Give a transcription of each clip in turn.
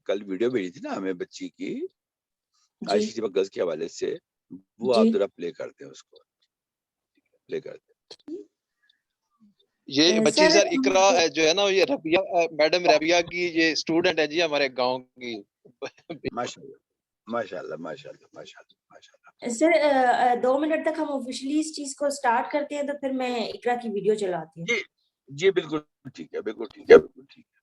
کل ویڈیو بھیجی تھی نا ہمیں بچی کی جی عائشہ گز کے حوالے سے, وہ آپ جی ذرا پلے کرتے ہیں, اس کو پلے کرتے ہیں. یہ بچی سر سر اقرا جو ہے نا, یہ ربیہ میڈم ربیہ کی یہ اسٹوڈنٹ ہے جی ہمارے گاؤں کی. ماشاء اللہ ماشاء اللہ ماشاء اللہ ماشاء اللہ ماشاء اللہ. سر 2 منٹ تک ہم آفیشلی اس چیز کو سٹارٹ کرتے ہیں, تو پھر میں اقرا کی ویڈیو چلاتی ہوں. جی جی بالکل ٹھیک ہے, بالکل ٹھیک ہے, بالکل ٹھیک ہے.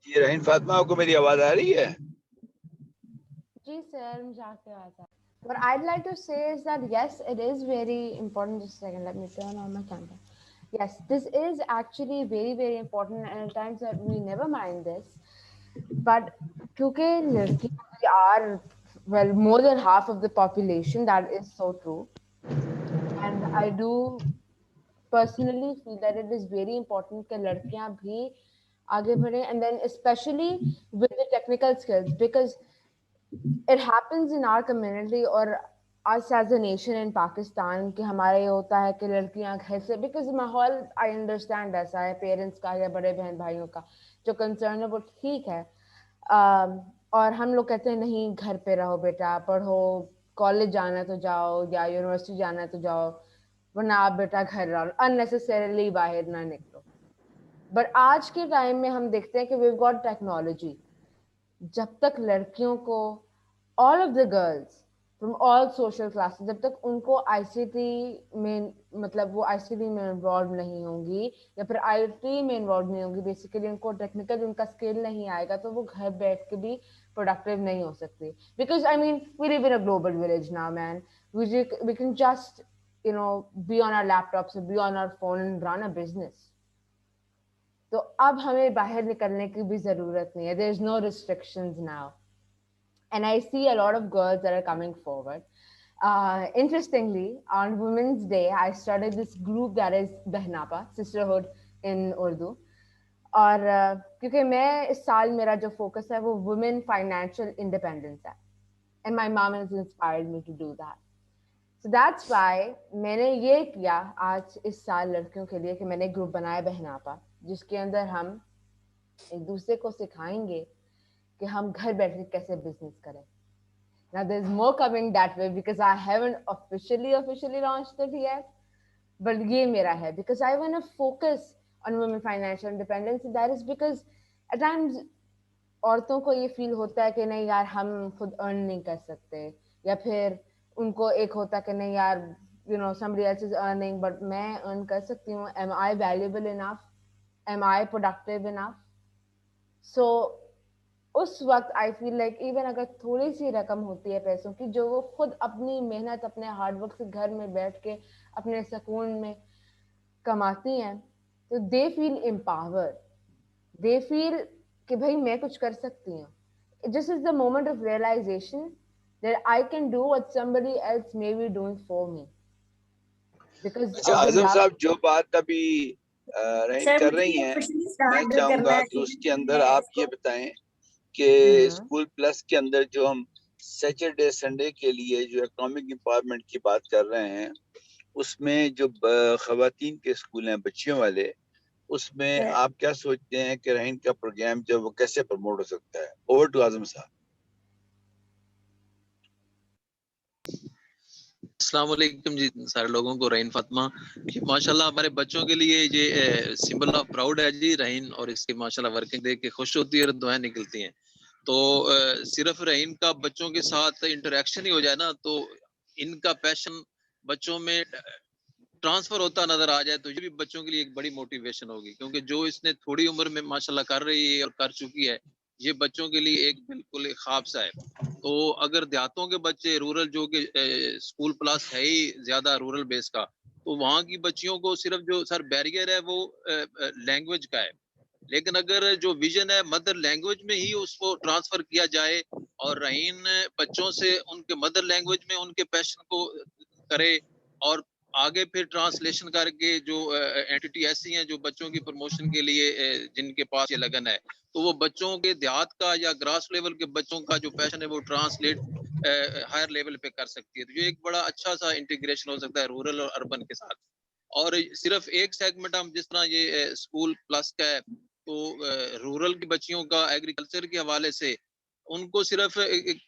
جی رحیم فاطمہ, آپ کو میری آواز آ رہی ہے؟ جی سر, مجھے آپ کی آواز آ رہی ہے. What I'd like to say is that yes, it is very important. Just a second, let me turn on my camera. Yes, this is actually very, very important, and at times that we never mind this. But because lड़कियां are, well, more than half of the population, that is so true. And I do personally feel that it is very important کہ لڑکیاں بھی آگے بڑھیں, and then especially with the technical skills, because it happens in our community or us as a nation in Pakistan کہ ہمارا یہ ہوتا ہے کہ لڑکیاں گھر سے, because ماحول I understand ایسا ہے پیرنٹس کا یا بڑے بہن بھائیوں کا جو کنسرن ہے وہ ٹھیک ہے, اور ہم لوگ کہتے ہیں نہیں گھر پہ رہو بیٹا, پڑھو, کالج جانا ہے تو جاؤ یا یونیورسٹی جانا ہے تو جاؤ, ورنہ آپ بیٹا گھر رہو, unnecessarily باہر نہ نکلو. بٹ آج کے ٹائم میں ہم دیکھتے ہیں کہ we've got ٹیکنالوجی. جب تک لڑکیوں کو all of the girls from all social classes, جب تک ان کو آئی سی ٹی میں, مطلب وہ آئی سی ٹی میں انوالو نہیں ہوں گی یا پھر آئی ٹی میں انوالو نہیں ہوں گی, بیسیکلی ان کو ٹیکنیکل ان کا اسکل نہیں آئے گا, تو وہ گھر بیٹھ کے بھی پروڈکٹیو نہیں ہو سکتی. Because I mean we live in a global village now man, we can just be on our laptops or be on our phone and run a business. تو اب ہمیں باہر نکلنے کی بھی ضرورت نہیں ہے. There is no restrictions now. And I see a lot of girls that are coming forward. Interestingly, on Women's Day, I started this group that is Behnapa, Sisterhood in Urdu. اور کیونکہ میں اس سال میرا جو فوکس ہے وہ women financial independence ہے. And my mom has inspired me to do that. So that's why میں نے یہ کیا آج اس سال لڑکیوں کے لیے کہ میں نے گروپ بنایا بہناپا, جس کے اندر ہم ایک دوسرے کو سکھائیں گے کہ ہم گھر بیٹھ کے کیسے بزنس کریں. Now there's more coming that way because I haven't officially launched it yet. But یہ میرا ہے because I want to focus on women financial independence. That is because at times عورتوں کو یہ فیل ہوتا ہے کہ نہیں یار ہم خود ارن نہیں کر سکتے, یا پھر ان کو ایک ہوتا ہے کہ نہیں یار somebody else is earning but میں ارن کر سکتی ہوں. Am I valuable enough? Am I productive enough? So اس وقت آئی فیل لائک ایون اگر تھوڑی سی رقم ہوتی ہے پیسوں کی جو وہ خود اپنی محنت اپنے ہارڈ ورک سے گھر میں بیٹھ کے اپنے سکون میں کماتی ہیں, تو دے فیل امپاورڈ, دے فیل کہ بھائی میں کچھ کر سکتی ہوں. This is the moment of realization that I can do what somebody else may be doing for me. Because اچھا of the اعظم love. صاحب, جو بات ابھی رحیم کر رہی ہیں, میں چاہوں گا کہ اس کے اندر آپ یہ بتائیں کہ اسکول پلس کے اندر جو ہم سیٹرڈے سنڈے کے لیے جو اکنامک امپاورمنٹ کی بات کر رہے ہیں, اس میں جو خواتین کے اسکول ہیں بچیوں والے, اس میں آپ کیا سوچتے ہیں کہ رحیم کا پروگرام جو وہ کیسے پروموٹ ہو سکتا ہے؟ اوور ٹو اعظم صاحب. السلام علیکم جی سارے لوگوں کو. رحیم فاطمہ ماشاءاللہ ہمارے بچوں کے لیے یہ سمبل آف پراؤڈ ہے جی رحیم, اور اس کی ماشاءاللہ ورکنگ دیکھ کے خوش ہوتی ہے اور دعائیں نکلتی ہیں. تو صرف رحیم کا بچوں کے ساتھ انٹریکشن ہی ہو جائے نا, تو ان کا پیشن بچوں میں ٹرانسفر ہوتا نظر آ جائے, تو یہ بھی بچوں کے لیے ایک بڑی موٹیویشن ہوگی, کیونکہ جو اس نے تھوڑی عمر میں ماشاءاللہ کر رہی ہے اور کر چکی ہے, یہ بچوں کے لیے ایک بالکل ایک خواب سا ہے. تو اگر دیہاتوں کے بچے رورل جو کہ اسکول پلس ہے ہی زیادہ رورل بیس کا, تو تو وہاں کی بچیوں کو صرف جو سر بیریئر ہے وہ لینگویج کا ہے، لیکن اگر جو ویژن ہے مدر لینگویج میں ہی اس کو ٹرانسفر کیا جائے اور رہین بچوں سے ان کے مدر لینگویج میں ان کے پیشن کو کرے، اور آگے پھر ٹرانسلیشن کر کے جو اینٹی ایسی ہیں جو بچوں کی پروموشن کے لیے جن کے پاس یہ لگن ہے، تو وہ بچوں کے دیہات کا یا گراس لیول کے بچوں کا جو پیشن ہے وہ ٹرانسلیٹ ہائر لیول پہ کر سکتی ہے. تو یہ ایک بڑا اچھا سا انٹیگریشن ہو سکتا ہے رورل اور اربن کے ساتھ. اور صرف ایک سیگمنٹ ہم جس طرح یہ اسکول پلس کا ہے، تو رورل کی بچیوں کا ایگریکلچر کے حوالے سے ان کو صرف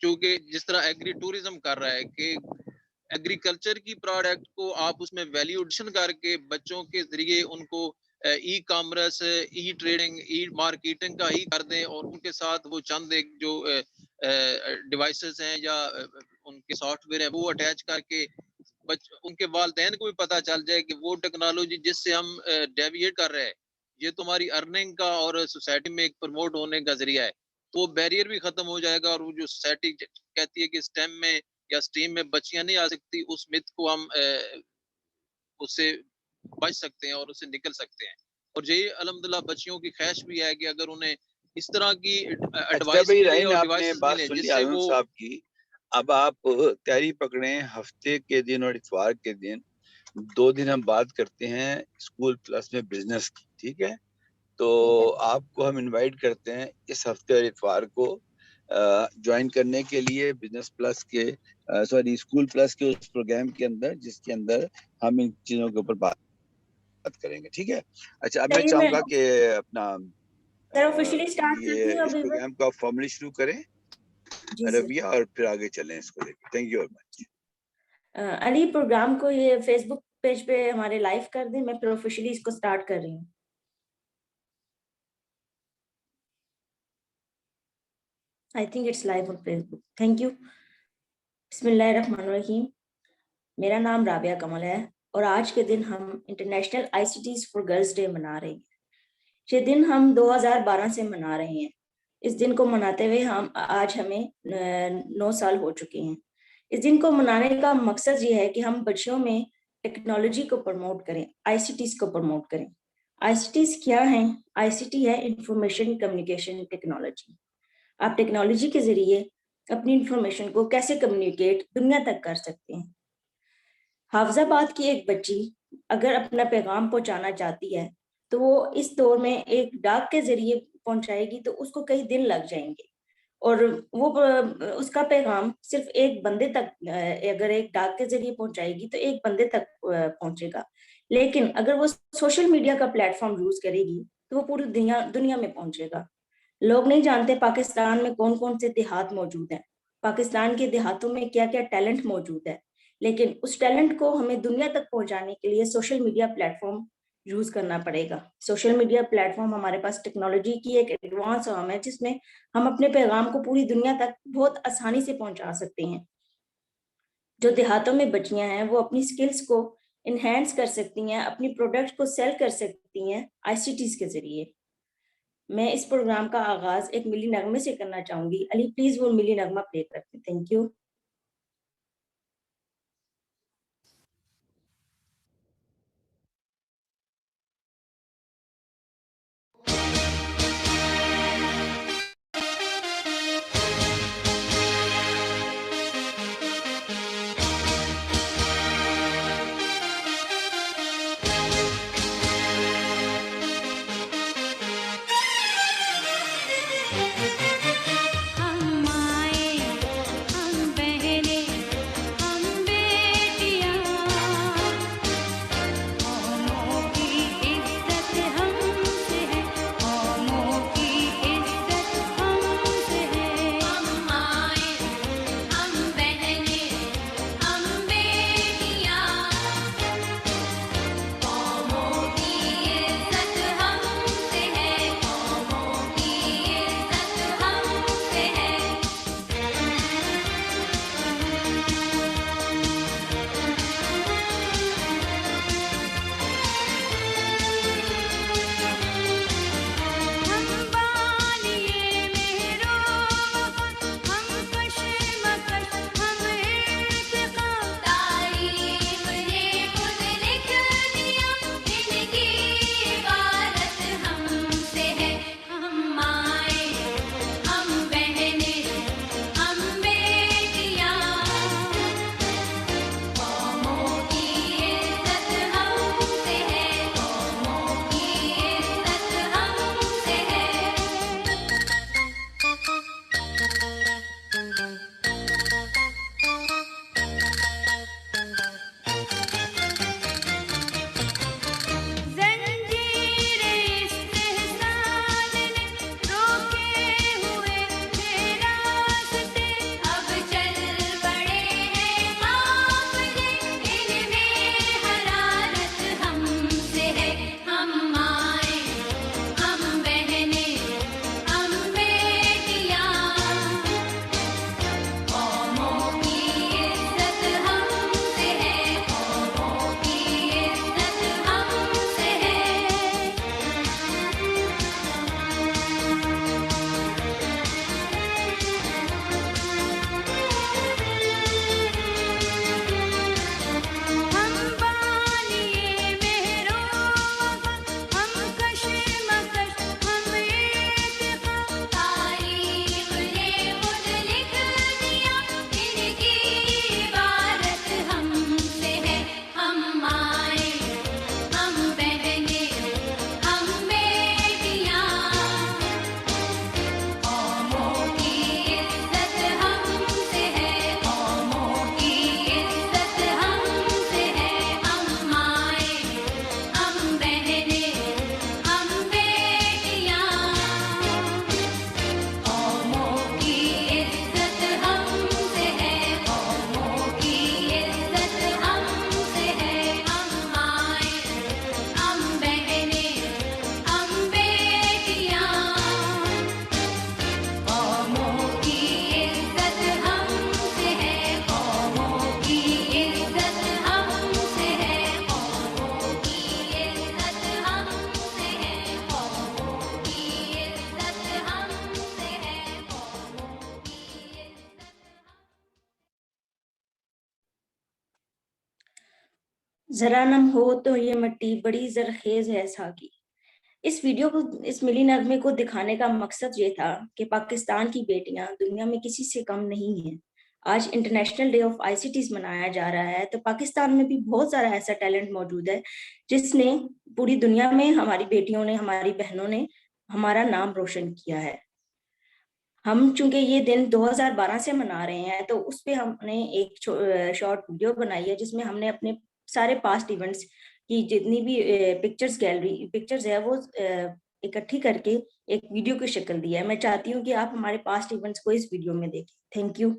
چونکہ جس طرح ایگری ٹوریزم کر رہا ہے کہ ایگریکلچر کی پروڈکٹ کو آپ اس میں ویلیو ایڈیشن کر کے بچوں کے ذریعے ان کو ای کامرس، ای ٹریڈنگ، ای مارکیٹنگ کا ہی کر دیں، اور ان کے ساتھ وہ چند ایک جو ڈیوائسز ہیں یا ان کے سافٹ ویئر ہیں وہ اٹیچ کر کے ان کے والدین کو بھی پتہ چل جائے کہ وہ ٹیکنالوجی جس سے ہم ڈیویٹ کر رہے ہیں یہ تمہاری ارننگ کا اور سوسائٹی میں ایک پروموٹ ہونے کا ذریعہ ہے، تو وہ بیریئر بھی ختم ہو جائے گا. اور وہ جو سوسائٹی کہتی ہے کہ اسٹیم میں یا اسٹریم میں بچیاں نہیں آ سکتی، اس مت کو ہم اس سے بچ سکتے ہیں اور اس سے نکل سکتے ہیں. اور یہی الحمدللہ بچیوں کی خواہش بھی ہے کہ اگر انہیں اس طرح کی ایڈوائس ملے اور ڈیوائسز ملے جس سے وہ صاحب کی. اب آپ تیاری پکڑیں، ہفتے کے دن اور اتوار کے دن 2 دن ہم بات کرتے ہیں اسکول پلس میں بزنس کی، ٹھیک ہے؟ تو آپ کو ہم انوائٹ کرتے ہیں اس ہفتے اور اتوار کو جوائن کرنے کے لیے بزنس پلس کے اسکول پلس کے اس پروگرام کے اندر، جس کے اندر ہم ان چیزوں کے اوپر بات کریں گے، ٹھیک ہے؟ اچھا، اب میں چاہوں گا کہ اپنا یہ اس پروگرام کو آپ فارملی شروع کریں ربیہ، اور پھر آگے چلیں اس کو لے کے. Thank you very much. Ali programme کو یہ فیس بک پیج پہ ہمارے لائیو کر دیں، میں پروفیشنلی اس کو سٹارٹ کر رہی ہوں. I think it's live on Facebook. Thank you. بسم اللہ الرحمن الرحیم. میرا نام رابعہ کمل ہے اور آج کے دن ہم international ICTs for girls day منا رہے ہیں. یہ دن ہم 2012 سے منا رہے ہیں. اس دن کو مناتے ہوئے آج ہمیں 9 سال ہو چکے ہیں. اس دن کو منانے کا مقصد یہ ہے کہ ہم بچوں میں ٹیکنالوجی کو پروموٹ کریں، ICTs کو پروموٹ کریں. ICTs کیا ہیں؟ ICT ہے انفارمیشن کمیونیکیشن ٹیکنالوجی. آپ ٹیکنالوجی کے ذریعے اپنی انفارمیشن کو کیسے کمیونیکیٹ دنیا تک کر سکتے ہیں. حافظ آباد کی ایک بچی اگر اپنا پیغام پہنچانا چاہتی ہے تو وہ اس دور میں ایک ڈاک کے ذریعے پہنچائے گی تو اس کو کئی دن لگ جائیں گے، اور وہ اس کا پیغام صرف ایک بندے تک، اگر ایک ڈاک کے ذریعے پہنچائے گی تو ایک بندے تک پہنچے گا. لیکن اگر وہ سوشل میڈیا کا پلیٹ فارم یوز کرے گی تو وہ پوری دنیا میں پہنچے گا. لوگ نہیں جانتے پاکستان میں کون کون سے دیہات موجود ہیں، پاکستان کے دیہاتوں میں کیا کیا ٹیلنٹ موجود ہے، لیکن اس ٹیلنٹ کو ہمیں دنیا تک پہنچانے کے لیے social media plate form use کرنا پڑے گا. سوشل میڈیا پلیٹ فارم ہمارے پاس ٹیکنالوجی کی ایک ایڈوانس فارم ہے جس میں ہم اپنے پیغام کو پوری دنیا تک بہت آسانی سے پہنچا سکتے ہیں. جو دیہاتوں میں بچیاں ہیں وہ اپنی سکلز کو انہینس کر سکتی ہیں، اپنی پروڈکٹ کو سیل کر سکتی ہیں ICTs کے ذریعے. میں اس پروگرام کا آغاز ایک ملی نغمے سے کرنا چاہوں گی. علی پلیز وہ ملی نغمہ پلے کرتے. Thank you. ہم آئے ہم ذرا نم ہو تو یہ مٹی بڑی زرخیز ہے ساکی. اس ویڈیو کو، اس ملی نغمے کو دکھانے کا مقصد یہ تھا کہ پاکستان کی بیٹیاں دنیا میں کسی سے کم نہیں ہیں. آج international day of I C Ts منایا جا رہا ہے، تو پاکستان میں بھی بہت سارا ایسا ٹیلنٹ موجود ہے جس نے پوری دنیا میں، ہماری بیٹیوں نے، ہماری بہنوں نے ہمارا نام روشن کیا ہے. ہم چونکہ یہ دن 2012 سے منا رہے ہیں، تو اس پہ ہم نے ایک شارٹ ویڈیو بنائی ہے جس میں ہم نے اپنے سارے پاسٹ ایونٹس کی جتنی بھی پکچرز ہے وہ اکٹھی کر کے ایک ویڈیو کی شکل دی ہے. میں چاہتی ہوں کہ آپ ہمارے پاسٹ ایونٹس کو اس ویڈیو میں دیکھیں. Thank you.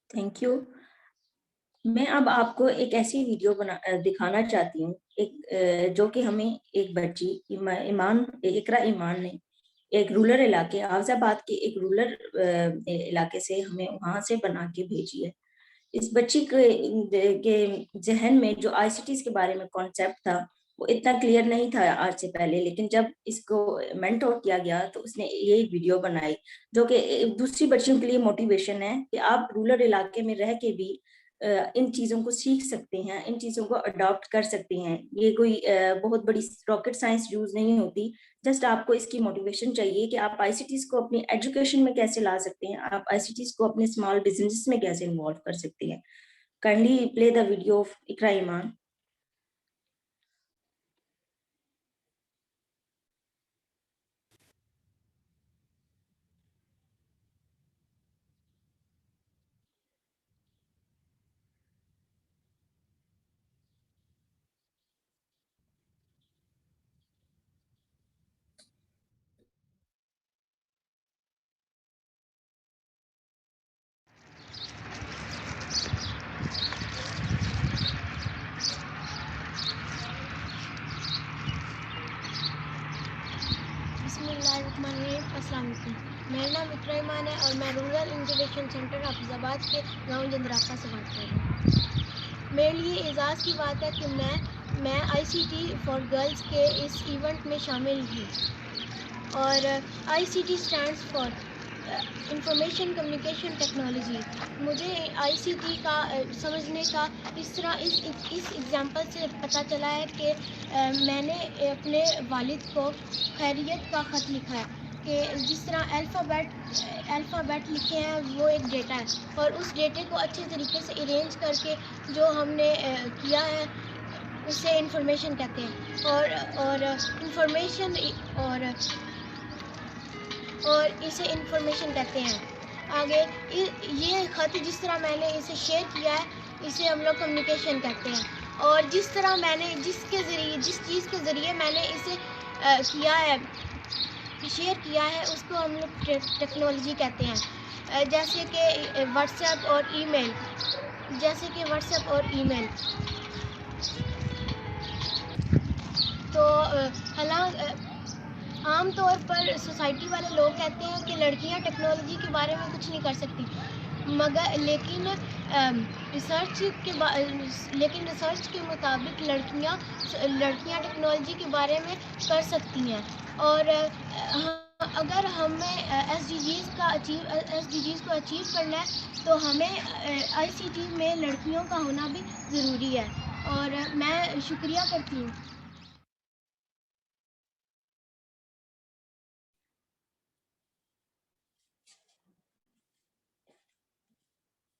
Thank you. میں اب آپ کو ایک ایسی ویڈیو دکھانا چاہتی ہوں، جو کہ ہمیں ایک بچی اقرا ایمان نے ایک رولر علاقے، حافظ آباد کے ایک رولر علاقے سے ہمیں وہاں سے بنا کے بھیجی ہے. اس بچی کے ذہن میں جو آئی سی ٹیز کے بارے میں کانسیپٹ تھا وہ اتنا کلیئر نہیں تھا آج سے پہلے، لیکن جب اس کو مینٹور کیا گیا تو اس نے یہ ویڈیو بنائی جو کہ دوسری بچیوں کے لیے موٹیویشن ہے کہ آپ رولر علاقے میں رہ کے بھی ان چیزوں کو سیکھ سکتے ہیں، ان چیزوں کو اڈاپٹ کر سکتے ہیں. یہ کوئی بہت بڑی راکٹ سائنس یوز نہیں ہوتی، جسٹ آپ کو اس کی موٹیویشن چاہیے کہ آپ آئی سی ٹیز کو اپنی ایجوکیشن میں کیسے لا سکتے ہیں، آپ آئی سی ٹیز کو اپنے اسمال بزنس میں کیسے انوالو کر سکتے ہیں. Kindly play the video of Iqra Iman. السلام علیکم. میرا نام اقرا ایمان ہے اور میں رورل انکیویشن سینٹر حافظ آباد کے گاؤں جندرافہ سے بات کر رہی ہوں. میرے لیے اعزاز کی بات ہے کہ میں I C T for girls کے اس ایونٹ میں شامل ہوں. اور I C T stands for information communication technology. مجھے آئی سی ٹی کا سمجھنے کا اس ایگزامپل سے پتہ چلا ہے کہ میں نے اپنے والد کو خیریت کا خط لکھا ہے کہ جس طرح الفابیٹ لکھے ہیں وہ ایک ڈیٹا ہے اور اس ڈیٹے کو اچھے طریقے سے ارینج کر کے جو ہم نے کیا ہے اسے انفارمیشن کہتے ہیں. اور انفارمیشن اور اسے انفارمیشن کہتے ہیں. آگے یہ خط جس طرح میں نے اسے شیئر کیا ہے اسے ہم لوگ کمیونیکیشن کہتے ہیں. اور جس طرح میں نے جس چیز کے ذریعے میں نے اسے کیا ہے شیئر کیا ہے اس کو ہم لوگ ٹیکنالوجی کہتے ہیں. جیسے کہ واٹس ایپ اور ای میل. تو عام طور پر سوسائٹی والے لوگ کہتے ہیں کہ لڑکیاں ٹیکنالوجی کے بارے میں کچھ نہیں کر سکتی لیکن ریسرچ کے مطابق لڑکیاں ٹیکنالوجی کے بارے میں کر سکتی ہیں. اور اگر ہمیں ایس ڈی جیز کو اچیو کرنا ہے تو ہمیں آئی سی ٹی میں لڑکیوں کا ہونا بھی ضروری ہے. اور میں شکریہ کرتی ہوں.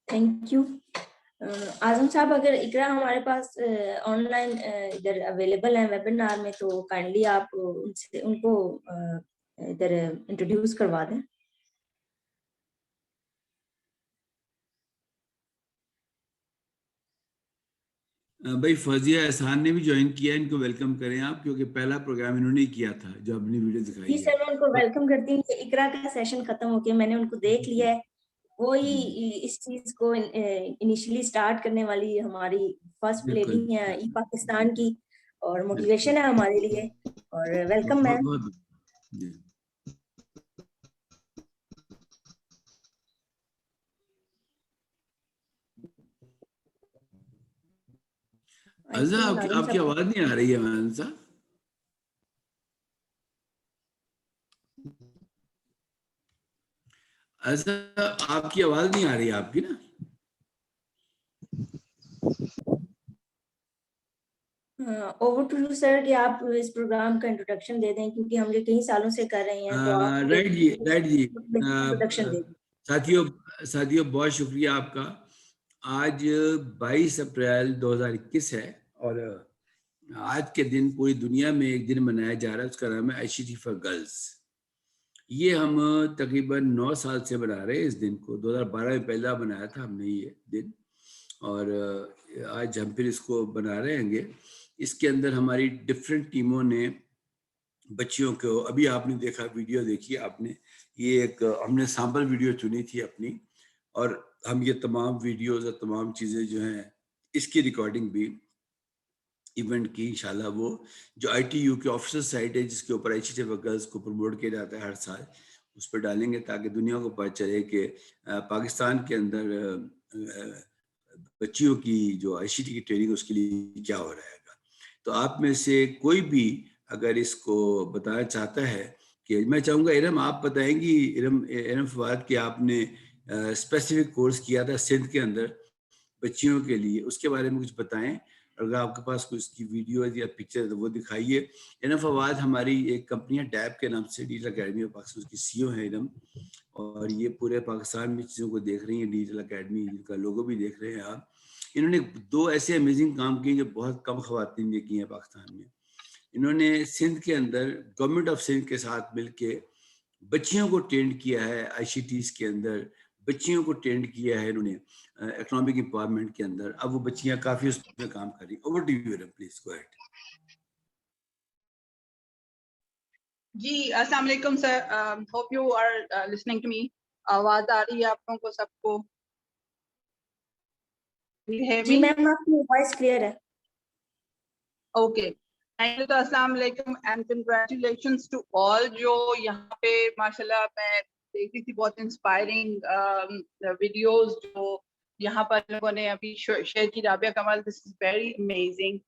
Thank you. اعظم صاحب اگر اقرا ہمارے پاس آن لائن ادھر اویلیبل ہیں ویبینار میں تو کائنڈلی آپ ان کو ادھر انٹروڈیوس کروا دیں. بھائی فوزیہ احسان نے بھی جوائن کیا ہے, ان کو ویلکم کریں آپ, کیونکہ پہلا پروگرام انہوں نے کیا تھا جو اپنی ویڈیو دکھائی ہے. جی سر, میں ان کو ویلکم کرتی ہوں کہ اقرا کا سیشن ختم ہو گیا, میں نے ان کو دیکھ لیا ہے. وہی اس چیز کو انیشلی سٹارٹ کرنے والی ہماری فرسٹ لیڈی ہیں ای پاکستان کی, اور موٹیویشن ہے ہمارے لیے. اور ویلکم میم. آپ کی آواز نہیں آ رہی ہے مان صاحب. آپ کی آواز نہیں آ رہی ہے آپ کی نا. اوور ٹو یو سر کہ آپ اس پروگرام کا انٹروڈکشن دے دیں, کیونکہ ہم یہ کئی سالوں سے کر رہے ہیں. تو آپ رائٹ جی انٹروڈکشن دے دیں. ساتھیوں بہت شکریہ آپ کا. آج 22 اپریل 2021 ہے اور آج کے دن پوری دنیا میں ایک دن منایا جا رہا ہے, اس کا نام ہے آئی سی ٹی فار گرلز. یہ ہم تقریباً 9 سال سے بنا رہے ہیں اس دن کو. 2012 میں پہلا بنایا تھا ہم نے یہ دن, اور آج ہم پھر اس کو بنا رہے ہیں گے. اس کے اندر ہماری ڈفرینٹ ٹیموں نے بچیوں کو, ابھی آپ نے دیکھا ویڈیو دیکھی آپ نے, یہ ایک ہم نے سیمپل ویڈیو چنی تھی اپنی, اور ہم یہ تمام ویڈیوز اور تمام چیزیں جو ہیں اس کی ریکارڈنگ بھی ایونٹ کی انشاءاللہ وہ جو آئی ٹی یو کے آفیشل سائٹ ہے جس کے اوپر آئی سی ٹی فار گرلز کو پروموٹ کیا جاتا ہے ہر سال, اس پہ ڈالیں گے تاکہ دنیا کو پتہ چلے کہ پاکستان کے اندر بچیوں کی جو آئی سی ٹی کی ٹریننگ اس کے لیے کیا ہو رہا ہے گا. تو آپ میں سے کوئی بھی اگر اس کو بتانا چاہتا ہے, کہ میں چاہوں گا ارم آپ بتائیں گی, ارم فواد کہ آپ نے اسپیسیفک کورس کیا تھا سندھ کے اندر بچیوں کے لیے, اس کے بارے میں کچھ بتائیں. اگر آپ کے پاس کوئی اس کی ویڈیوز یا پکچر وہ دکھائیے. ارم فواد ہماری ایک کمپنی ہے ڈیب کے نام سے, ڈیجیٹل اکیڈمی آف پاکستان, اس کی سی او ہے ارم, اور یہ پورے پاکستان میں چیزوں کو دیکھ رہی ہیں, ڈیجیٹل اکیڈمی جن کا لوگو بھی دیکھ رہے ہیں آپ. انہوں نے 2 ایسے امیزنگ کام کیے جو بہت کم خواتین نے کیے ہیں پاکستان میں. انہوں نے سندھ کے اندر گورنمنٹ آف سندھ کے ساتھ مل کے بچیوں کو ٹرینڈ کیا ہے, آئی سی ٹیز کے اندر بچیوں کو ٹرینڈ کیا ہے انہوں نے اکنامک امپاورمنٹ کے اندر. اب وہ بچیاں کافی اس میں کام کر رہی ہیں. Over to you please go ahead. جی السلام علیکم sir, hope you are listening to me. آواز آ رہی ہے آپ لوگوں کو سب کو؟ جی میم آپ کی وائس کلیئر ہے. اوکے, तो अस्सलाम वालेकुम एंड कंग्रेचुलेशंस टू ऑल जो यहाँ पे माशाल्लाह मैं देख रही थी बहुत इंस्पायरिंग वीडियोस जो यहाँ पर लोगों ने अभी शेयर की. Rabia Kamal, this is very amazing.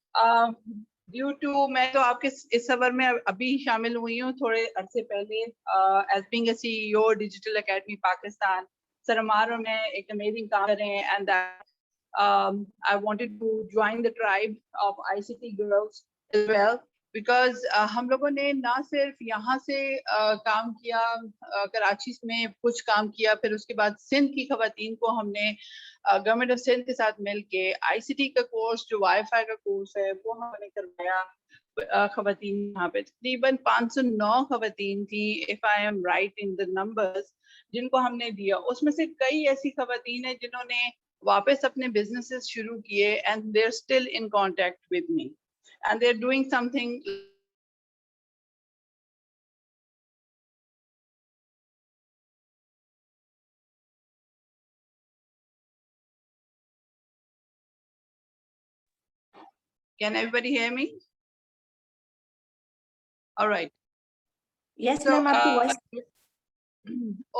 Due to मैं तो आपके इस सफर में अभी शामिल हुई हूँ थोड़े अरसे पहले as being a CEO digital academy Pakistan. Sir Amar और मैं एक अमेजिंग काम कर रहे हैं and I wanted to join the tribe of ICT girls as well because हम लोगों ने ना सिर्फ यहाँ से काम किया, कराची में कुछ काम किया, फिर उसके बाद सिंध की खवातीन को हमने गवर्नमेंट ऑफ सिंध के साथ मिलके ICT का कोर्स जो वाईफाई का कोर्स है वो हमने करवाया. खवातीन यहाँ पे तकरीबन 509 खवातीन थी if I am right in the numbers जिनको हमने दिया. उसमें से कई ऐसी खवातीन है जिन्होंने वापस अपने बिजनेसेस शुरू किए and they are still in contact with me and they are doing something. Can everybody hear me? All right. Yes, so, ma'am, आपकी वॉइस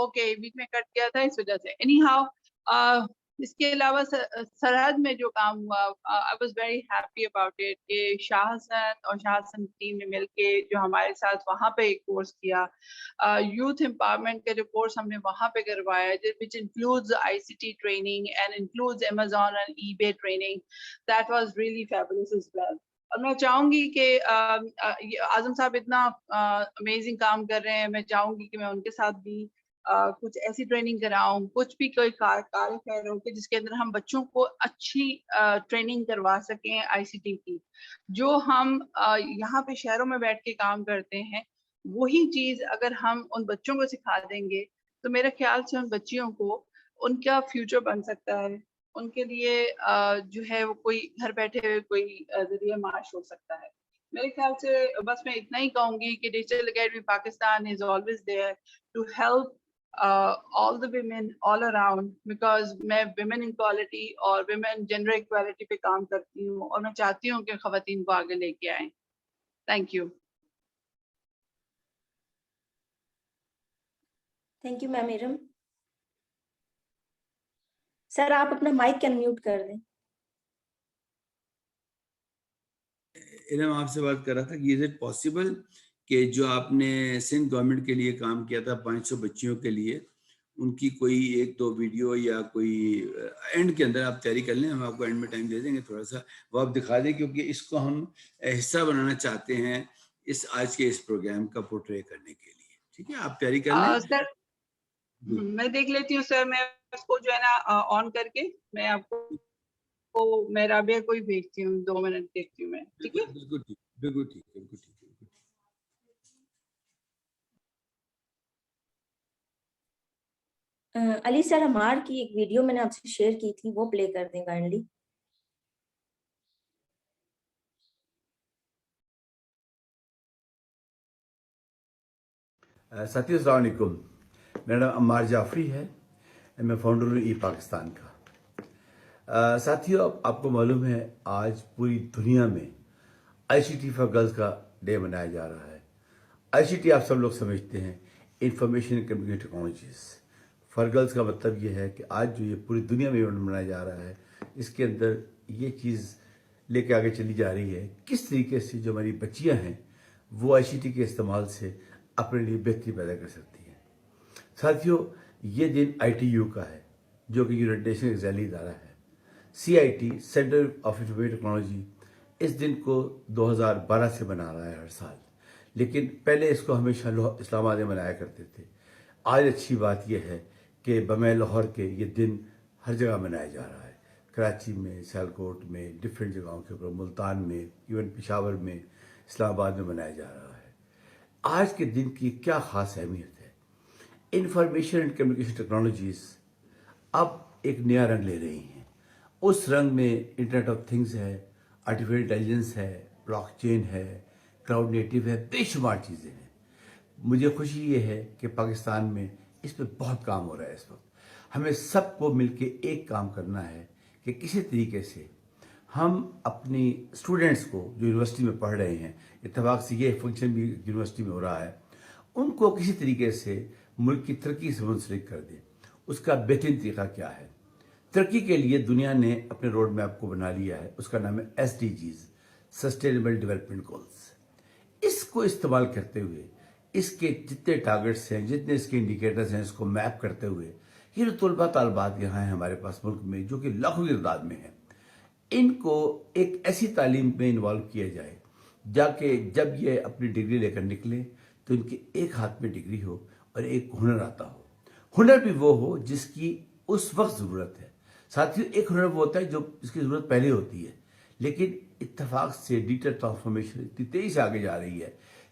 ओके बीच में कट गया था इस वजह से. एनी हाउ इसके अलावा सरहद में जो काम हुआ I was very happy about it कि शाह हसन और शाह हसन टीम ने मिलके जो हमारे साथ वहाँ पे एक कोर्स किया. यूथ एम्पावरमेंट का जो कोर्स हमने वहाँ पे करवाया which includes ICT training and includes Amazon and eBay training. That was really fabulous as well. और मैं चाहूंगी कि आजम साहब इतना अमेजिंग काम कर रहे हैं, मैं चाहूंगी कि मैं उनके साथ भी कुछ ऐसी ट्रेनिंग कराऊं, कुछ भी कोई कार्य खैर हो कि जिसके अंदर हम बच्चों को अच्छी ट्रेनिंग करवा सकें ICT की. जो हम यहाँ पे शहरों में बैठ के काम करते हैं वही चीज अगर हम उन बच्चों को सिखा देंगे तो मेरे ख्याल से उन बच्चियों को उनका फ्यूचर बन सकता है. उनके लिए जो है वो कोई घर बैठे हुए कोई जरिए माश हो सकता है. मेरे ख्याल से बस मैं इतना ही कहूंगी कि digital academy Pakistan is always there to help all the women all around because मैं women equality और women gender equality पे काम करती हूँ और मैं चाहती हूँ कि खवातीन को आगे लेके आएं. Thank you. Thank you ma'am. Iram sir आप अपना माइक अनम्यूट कर दें. इरम आपसे बात कर रहा था कि इज इट पॉसिबल कि जो आपने सिंध गवर्नमेंट के लिए काम किया था 500 बच्चियों के लिए, उनकी कोई एक दो वीडियो या कोई एंड के अंदर आप तैयारी कर लें, हम आपको एंड में टाइम दे देंगे, थोड़ा सा वो आप दिखा दें क्योंकि इसको हम हिस्सा बनाना चाहते हैं इस आज के इस प्रोग्राम का पोर्ट्रे करने के लिए. ठीक है, आप तैयारी कर लें. सर मैं देख लेती हूँ सर. मैं उसको जो है ना ऑन करके मैं आपको मैं राबिया को ही भेजती हूँ. 2 मिनट देखती हूँ मैं. ठीक है, बिल्कुल ठीक, बिल्कुल ठीक, बिल्कुल ठीक. अली सर हमार की एक वीडियो मैंने आपसे शेयर की थी, वो प्ले कर दें काइंडली. साथियों अस्सलाम वालेकुम. मेरा नाम अम्मार जाफरी है, मैं फाउंडर हूँ ई पाकिस्तान का. साथियों आपको मालूम है आज पूरी दुनिया में ICT फॉर गर्ल्स का डे मनाया जा रहा है. ICT आप सब लोग समझते हैं, information and communication technologies. For girls का मतलब ये है कि आज जो ये पूरी दुनिया में इवेंट मनाया जा रहा है, इसके अंदर ये चीज़ लेके आगे चली जा रही है किस तरीके से जो हमारी बच्चियां हैं वो ICT के इस्तेमाल से अपने लिए बेहतरी पैदा कर सकती हैं. साथियों ये दिन ITU का है जो कि यूनाइटेड नेशन का ज़ैली इदारा है. CIT centre of information technology इस दिन को 2012 से मना रहा है हर साल, लेकिन पहले इसको हमेशा इस्लामाबाद में मनाया करते थे. आज अच्छी बात यह है कि बमे लाहौर के ये दिन हर जगह मनाया जा रहा है. कराची में, सियालकोट में, डिफरेंट जगहों के ऊपर, मुल्तान में, इवन पेशावर में, इस्लामाबाद में मनाया जा रहा है. आज के दिन की क्या ख़ास अहमियत है? इंफॉर्मेशन एंड कम्युनिकेशन टेक्नोलॉजीज़ अब एक नया रंग ले रही हैं. उस रंग में इंटरनेट ऑफ थिंग्स है, आर्टिफिशियल इंटेलिजेंस है, ब्लॉकचेन है, क्लाउड नेटिव है, बेशुमार चीज़ें हैं. मुझे खुशी ये है कि पाकिस्तान में इस पर बहुत काम हो रहा है. इस वक्त हमें सबको मिलके एक काम करना है कि किसी तरीके से ہم اپنی اسٹوڈنٹس کو جو یونیورسٹی میں پڑھ رہے ہیں, اتفاق سے یہ فنکشن بھی یونیورسٹی میں ہو رہا ہے, ان کو کسی طریقے سے ملک کی ترقی سے منسلک کر دیں. اس کا بہترین طریقہ کیا ہے؟ ترقی کے لیے دنیا نے اپنے روڈ میپ کو بنا لیا ہے, اس کا نام ہے SDGs, سسٹینیبل ڈیولپمنٹ گولز. اس کو استعمال کرتے ہوئے, اس کے جتنے ٹارگٹس ہیں, جتنے اس کے انڈیکیٹرز ہیں, اس کو میپ کرتے ہوئے, یہ جو طلباء طالبات یہاں ہیں ہمارے پاس ملک میں, جو کہ لاکھوں کی تعداد میں ہیں, ان کو ایک ایسی تعلیم میں انوالو کیا جائے جا کہ جب یہ اپنی ڈگری لے کر نکلیں تو ان کے ایک ہاتھ میں ڈگری ہو اور ایک ہنر آتا ہو. ہنر بھی وہ ہو جس کی اس وقت ضرورت ہے. ساتھ ہی ایک ہنر وہ ہوتا ہے جو اس کی ضرورت پہلے ہوتی ہے, لیکن اتفاق سے ڈیجیٹل ٹرانسفارمیشن اتنی تیزی سے آگے جا رہی ہے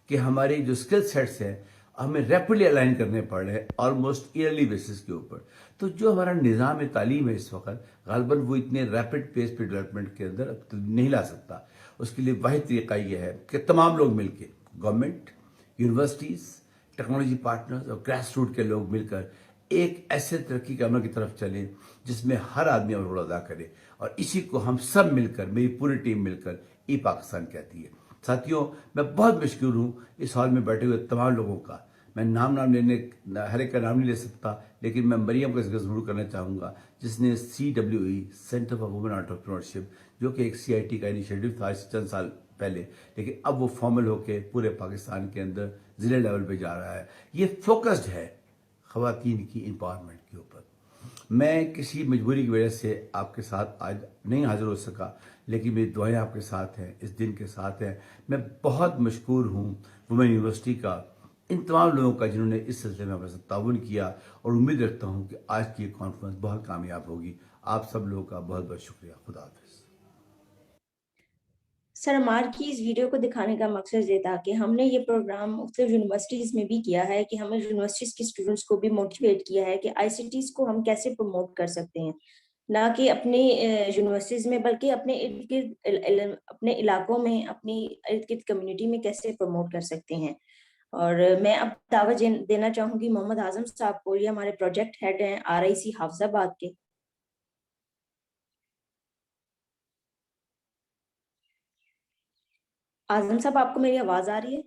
کہ ہمارے جو اسکل سیٹس ہیں ہمیں ریپڈلی الائن کرنے پڑ رہے ہیں آلموسٹ ایئرلی بیسس کے اوپر. تو جو ہمارا نظام تعلیم ہے اس وقت غالباً وہ اتنے ریپڈ پیس پہ ڈیولپمنٹ کے اندر اب نہیں لا سکتا. اس کے لیے واحد طریقہ یہ ہے کہ تمام لوگ مل کے, گورنمنٹ, یونیورسٹیز, ٹیکنالوجی پارٹنرز اور گراس روٹ کے لوگ مل کر ایک ایسے ترقی کے عمل کی طرف چلیں جس میں ہر آدمی اپنا رول ادا کرے, اور اسی کو ہم سب مل کر, میری پوری ٹیم مل کر ای پاکستان کہتی ہے. ساتھیوں, میں بہت مشکور ہوں اس ہال میں بیٹھے ہوئے تمام لوگوں کا. میں نام لینے, ہر ایک کا نام نہیں لے سکتا, لیکن میں مریم کا ذکر ضرور کرنا چاہوں گا جس نے CWE centre for women entrepreneurship, جو کہ ایک CIT کا انیشیٹو تھا چند سال پہلے, لیکن اب وہ فارمل ہو کے پورے پاکستان کے اندر ضلع لیول پہ جا رہا ہے. یہ فوکسڈ ہے خواتین کی امپاورمنٹ کے اوپر. میں کسی مجبوری کی وجہ سے آپ کے ساتھ آج نہیں حاضر ہو سکا, لیکن میری دعائیں آپ کے ساتھ ہیں, اس دن کے ساتھ ہیں. میں بہت مشکور ہوں وومن یونیورسٹی کا, ان تمام لوگوں کا جنہوں نے اس سلسلے میں ہمارے ساتھ تعاون کیا, اور امید رکھتا ہوں کہ آج کی یہ کانفرنس بہت کامیاب ہوگی. آپ سب لوگوں کا بہت بہت شکریہ. خدا حافظ. سر, ہمار کی اس ویڈیو کو دکھانے کا مقصد یہ تھا کہ ہم نے یہ پروگرام مختلف یونیورسٹیز میں بھی کیا ہے, کہ ہمیں یونیورسٹیز کے اسٹوڈنٹس کو بھی موٹیویٹ کیا ہے کہ ICTs کو ہم کیسے پروموٹ کر سکتے ہیں, نہ کہ اپنے یونیورسٹیز میں بلکہ اپنے ارد گرد, اپنے علاقوں میں, اپنی ارد گرد کمیونٹی میں کیسے پروموٹ کر سکتے ہیں. اور میں اب دعوت دینا چاہوں گی محمد اعظم صاحب کو, یہ ہمارے پروجیکٹ ہیڈ ہیں RIC حافظ آباد کے. اعظم صاحب, آپ کو میری آواز آ رہی ہے؟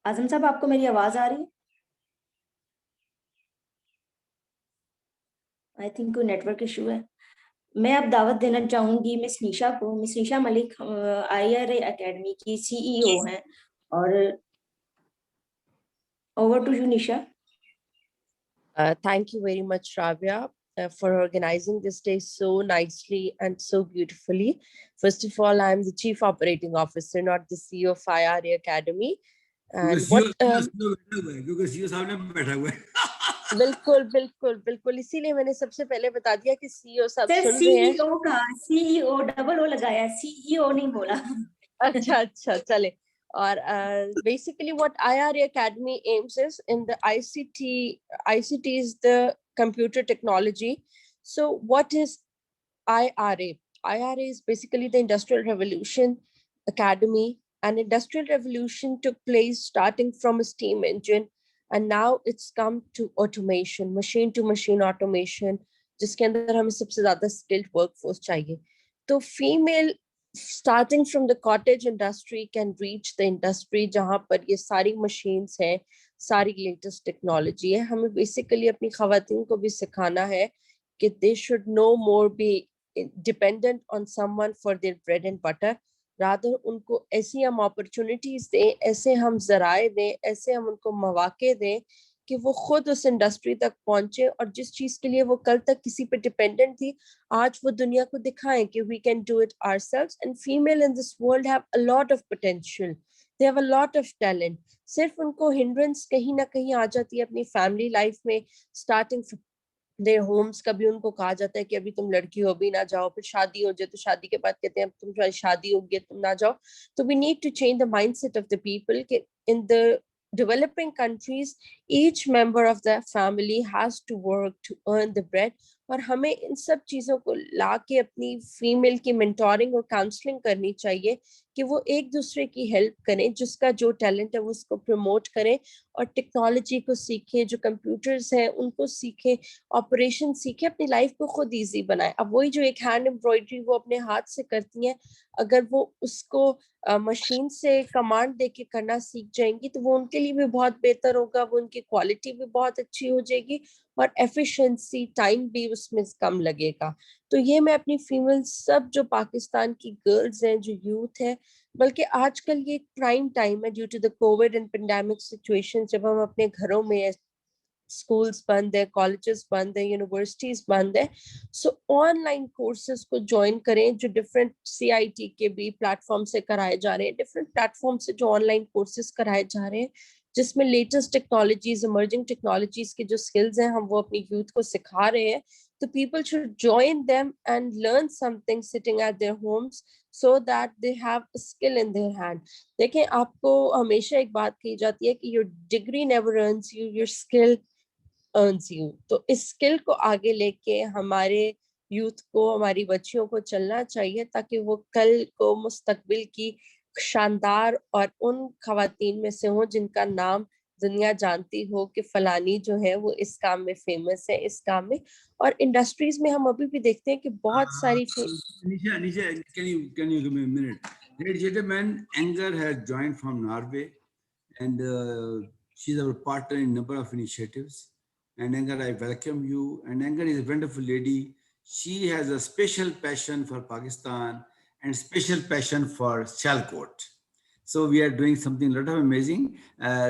اعظم صاحب, آپ کو میری آواز آ رہی ہے؟ آئی تھنک کوئی نیٹ ورک ایشو ہے. میں اب دعوت دینا چاہوں گی مس نیشا کو. Miss Nisha Malik IRA academy کی CEO ہیں, اور over to you Nisha. Thank you very much, Rabia, for organizing this day so nicely and so beautifully. First of all, I'm the Chief Operating Officer, not the CEO of IRA Academy. And بالکل اسی لیے میں نے سب سے پہلے بتا دیا کہ CEO صاحب سن رہے ہیں. CEO کا CEO ڈبل او لگایا, CEO نہیں بولا. اچھا چلے. اور basically what IRA Academy aims is in the ICT is the computer technology. So what is IRA? IRA is basically the Industrial Revolution Academy. An industrial revolution took place starting from a steam engine, and now it's come to automation, machine to machine automation, جس کے اندر ہمیں سب سے زیادہ skilled workforce چاہیے. تو female starting from the cottage industry can reach the industry جہاں پر یہ ساری machines ہیں, ساری لیٹسٹ ٹیکنالوجی ہے. ہمیں بیسیکلی اپنی خواتین کو بھی سکھانا ہے کہ they should no more be dependent on someone for their bread and butter. rather ان کو ایسی ہم اپرچونٹیز دیں, ایسے ہم ذرائع دیں, ایسے ہم ان کو مواقع دیں کہ وہ خود اس انڈسٹری تک پہنچے, اور جس چیز کے لیے وہ کل تک کسی پہ ڈپینڈنٹ تھی, آج وہ دنیا کو دکھائیں کہ we can do it ourselves. And female in this world have a lot of potential. They have a lot of talent. صرف ان کو hindrance کہیں نہ کہیں آ جاتی ہے اپنی فیملی لائف میں, starting from their homes. کبھی ان کو کہا جاتا ہے کہ ابھی تم لڑکی ہو, ابھی نہ جاؤ, پھر شادی ہو جائے تو شادی کے بعد کہتے ہیں اب تمہاری شادی ہو گئی تم نہ جاؤ. تو we need to change the mindset of the people کہ in the developing countries each member of the family has to work to earn the bread. اور ہمیں ان سب چیزوں کو لا کے اپنی فیمیل کی مینٹورنگ اور کاؤنسلنگ کرنی چاہیے کہ وہ ایک دوسرے کی ہیلپ کریں, جس کا جو ٹیلنٹ ہے وہ اس کو پروموٹ کریں اور ٹیکنالوجی کو سیکھیں, جو کمپیوٹرز ہیں ان کو سیکھیں, آپریشن سیکھیں, اپنی لائف کو خود ایزی بنائیں. اب وہی جو ایک ہینڈ ایمبرائڈری وہ اپنے ہاتھ سے کرتی ہیں, اگر وہ اس کو مشین سے کمانڈ دے کے کرنا سیکھ جائیں گی تو وہ ان کے لیے بھی بہت بہتر ہوگا, وہ ان کی کوالٹی بھی بہت اچھی ہو جائے گی اور ایفیشنسی ٹائم بھی اس میں کم لگے گا. تو یہ میں اپنی فیمیل سب جو پاکستان کی گرلز ہیں, جو یوتھ ہے, بلکہ آج کل یہ ایک پرائم ٹائم ہے due to the covid and pandemic situation, جب ہم اپنے گھروں میں, اسکولز بند ہے, کالجز بند ہے, یونیورسٹیز بند ہے, سو آن لائن کورسز کو جوائن کریں جو ڈفرینٹ CIT کے بھی پلیٹ فارم سے کرائے جا رہے ہیں, ڈفرینٹ پلیٹ فارم سے جو آن لائن کورسز کرائے جا رہے ہیں جس میں لیٹسٹ ٹیکنالوجیز, ایمرجنگ ٹیکنالوجیز کے جو اسکلز ہیں ہم وہ اپنی یوتھ کو سکھا رہے ہیں. تو people should join them and learn something sitting at their homes so that they have a skill in their hand. دیکھیں, آپ کو ہمیشہ ایک بات کہی جاتی ہے کہ your degree never earns you, your skill earns you. تو اس اسکل کو آگے لے کے ہمارے یوتھ کو, ہماری بچیوں کو چلنا چاہیے تاکہ وہ کل کو مستقبل کی شاندار اور ان خواتین میں سے ہوں جن کا نام دنیا جانتی ہو کہ فلانی جو ہے وہ اس کام میں فیمس ہے, اس کام میں. اور انڈسٹریز میں ہم ابھی بھی دیکھتے ہیں کہ بہت ساری Nisha, can you give me a minute? Ladies and gentlemen, Anger has joined from Norway, and she's our partner in a number of initiatives. And Anger, I welcome you. And Anger is a wonderful lady. She has a special passion for Pakistan and special passion for Sialkot. So we are doing something a lot of amazing.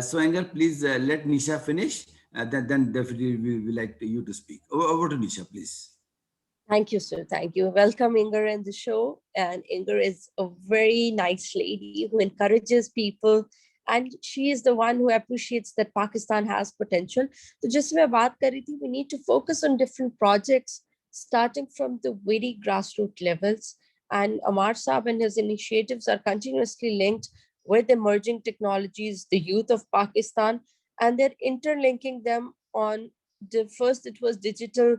So Anger, please let Nisha finish. Then definitely we would like you to speak. Over to Nisha, please. Thank you, sir. Thank you. Welcome Inger in the show. And Inger is a very nice lady who encourages people. And she is the one who appreciates that Pakistan has potential. So just as I was saying, we need to focus on different projects, starting from the very grassroots levels. And Amar Saab and his initiatives are continuously linked with emerging technologies, the youth of Pakistan, and they're interlinking them on the first, it was digital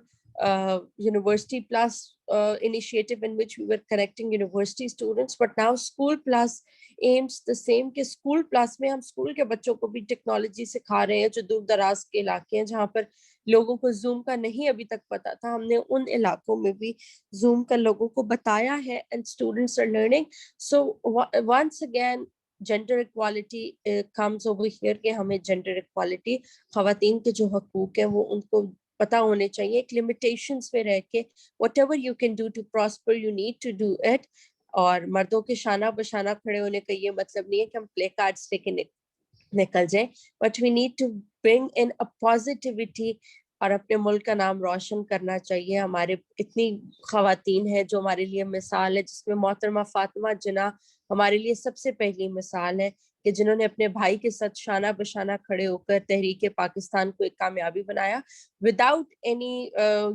University Plus initiative in which we were connecting university students, but now School Plus aims the same کہ School Plus میں ہم school کے بچوں کو بھی technology سکھا رہے ہیں جو دور دراز کے علاقے ہیں جہاں پر لوگوں کو زوم کا نہیں ابھی تک پتا تھا. ہم نے ان علاقوں میں بھی زوم کا لوگوں کو بتایا ہے and students are learning. So once again gender equality comes over here کہ ہمیں جینڈر ایکوالٹی, خواتین کے جو حقوق ہیں وہ ان کو پتہ ہونے چاہیے. ایک لمیٹیشنز پہ رہ کے whatever you can do to prosper you need to do it. اور مردوں کے شانہ بشانہ کھڑے ہونے کا یہ مطلب نہیں ہے کہ ہم پلے کارڈز لے کے نکل جائیں, but we need to bring in a positivity اور اپنے ملک کا نام روشن کرنا چاہیے. ہمارے اتنی خواتین ہیں جو ہمارے لیے مثال ہے, جس میں محترمہ فاطمہ جناح ہمارے لیے سب سے پہلی مثال ہے کہ جنہوں نے اپنے بھائی کے ساتھ شانہ بشانہ کھڑے ہو کر تحریک پاکستان کو ایک کامیابی بنایا without any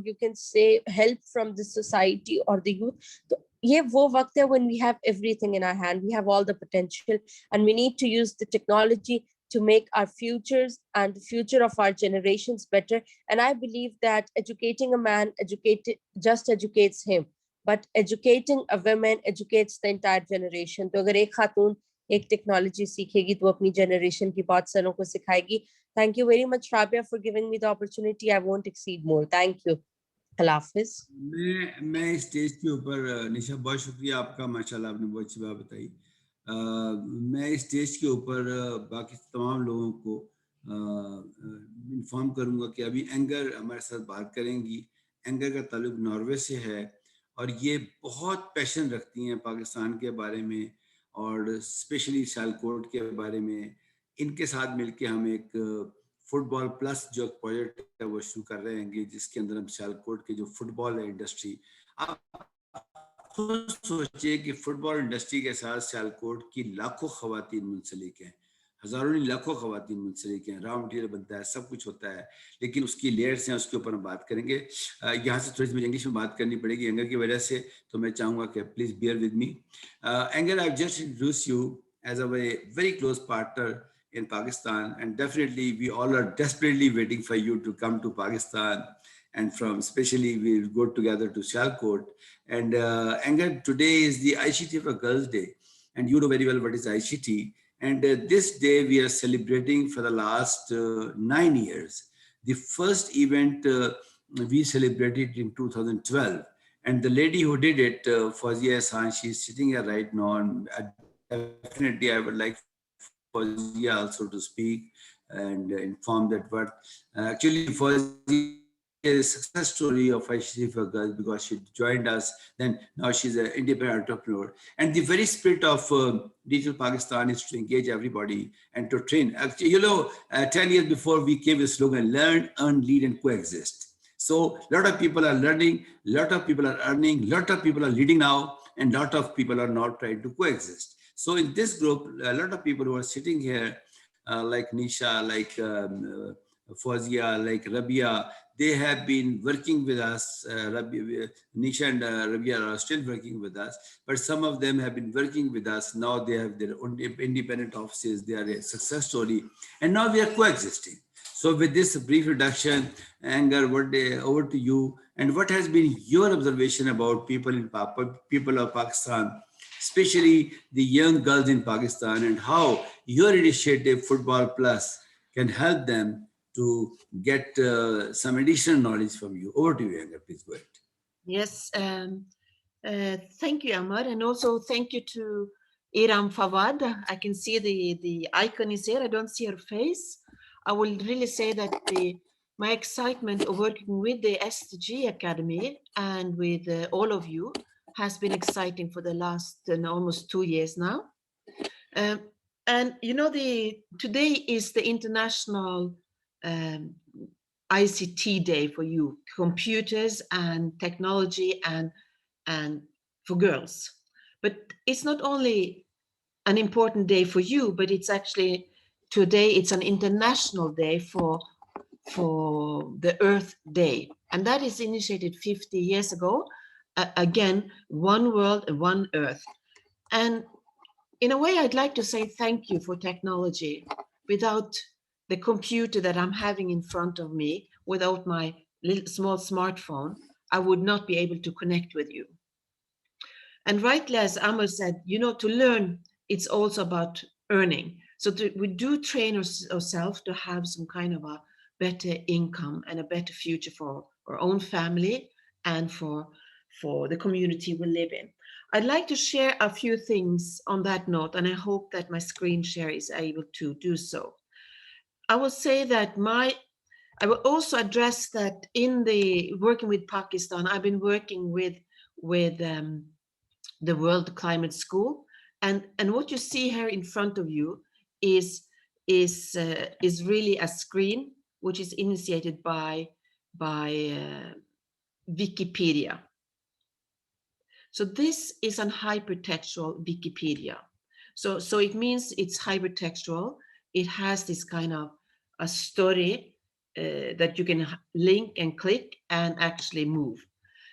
you can say help from the society or the youth. تو یہ وہ وقت ہے when we have everything in our hand, we have all the potential and we need to use the technology to make our futures and the future of our generations better. And I believe that educating a man just educates him, but educating a woman educates the entire generation. تو اگر ایک خاتون ایک technology سیکھے گی تو اپنی generation کی بہت ساروں کو سکھائے گی. Thank you very much Rabia for giving me the opportunity. I won't exceed more. Thank you. اللہ حافظ. میں اسٹیج کے اوپر نشا بہت شکریہ آپ کا, ماشاءاللہ آپ نے بہت اچھی بات بتائی. میں اسٹیج کے اوپر باقی تمام لوگوں کو انفارم کروں گا کہ ابھی اینگر ہمارے ساتھ بات کریں گی. اینگر کا تعلق ناروے سے ہے اور یہ بہت پیشن رکھتی ہیں پاکستان کے بارے میں اور اسپیشلی سیالکوٹ کے بارے میں. ان کے ساتھ مل کے ہم ایک فٹ بال پلس جو پروجیکٹ ہے وہ شروع کر رہے ہیں جس کے اندر ہم سیالکوٹ کے جو فٹ بال ہے انڈسٹری, آپ خود سوچئے کہ فٹ بال انڈسٹری کے ساتھ سیالکوٹ کی لاکھوں خواتین منسلک ہیں, ہزاروں نہیں لاکھوں خواتین منسلک ہیں. را مٹیریل بنتا ہے, سب کچھ ہوتا ہے, لیکن اس کی لیئرس ہیں, اس کے اوپر ہم بات کریں گے. یہاں سے تھوڑی سی مجھے انگلش میں بات کرنی پڑے گی اینگر کی وجہ سے, تو میں چاہوں گا کہ please bear with me. Anger, I just introduce you as a very close partner in Pakistan, and definitely we all are desperately waiting for you to come to Pakistan and from especially we go together to Sialkot. And Angad, today is the ICT for Girls Day, and you know very well what is ICT. And this day we are celebrating for the last 9 years. The first event we celebrated in 2012. And the lady who did it, Fawzia Ahsan, she's sitting here right now. And definitely I would like Fawzia also to speak and inform that what actually Fawzia is a success story of ICT for Girls, because she joined us. Then now she's an independent entrepreneur. And the very spirit of Digital Pakistan is to engage everybody and to train. Actually, you know, 10 years before we came with the slogan, learn, earn, lead, and coexist. So a lot of people are learning, a lot of people are earning, a lot of people are leading now, and a lot of people are now trying to coexist. So in this group, a lot of people who are sitting here, like Nisha, like Fawzia, like Rabia, they have been working with us. Nisha and Rabia are still working with us, but some of them have been working with us. Now they have their own independent offices. They are a success story, and now we are coexisting. So with this brief introduction, Angar, over to you. And what has been your observation about people of Pakistan, especially the young girls in Pakistan, and how your initiative, Football Plus, can help them to get some additional knowledge from you? Over to you, Angar, please go ahead. Yes, thank you, Amar, and also thank you to Iram Fawad. I can see the icon is here. I don't see her face. I will really say that my excitement of working with the SDG Academy and with all of you has been exciting for the last almost 2 years now. And you know, today is the International ICT Day for you, computers and technology and for girls. But it's not only an important day for you, but it's actually today it's an international day for the Earth Day. And that is initiated 50 years ago. Again, one world and one Earth. And in a way, I'd like to say thank you for technology. Without the computer that I'm having in front of me, without my little small smartphone, I would not be able to connect with you. And rightly, as Amar said, you know, to learn, it's also about earning. So we do train ourselves to have some kind of a better income and a better future for our own family and for the community we live in. I'd like to share a few things on that note, and I hope that my screen share is able to do so. I will say that I will also address that in the working with Pakistan, I've been working with the World Climate School, and what you see here in front of you is really a screen which is initiated by Wikipedia. So this is an hypertextual Wikipedia. So it means it's hypertextual. It has this kind of a story that you can link and click and actually move.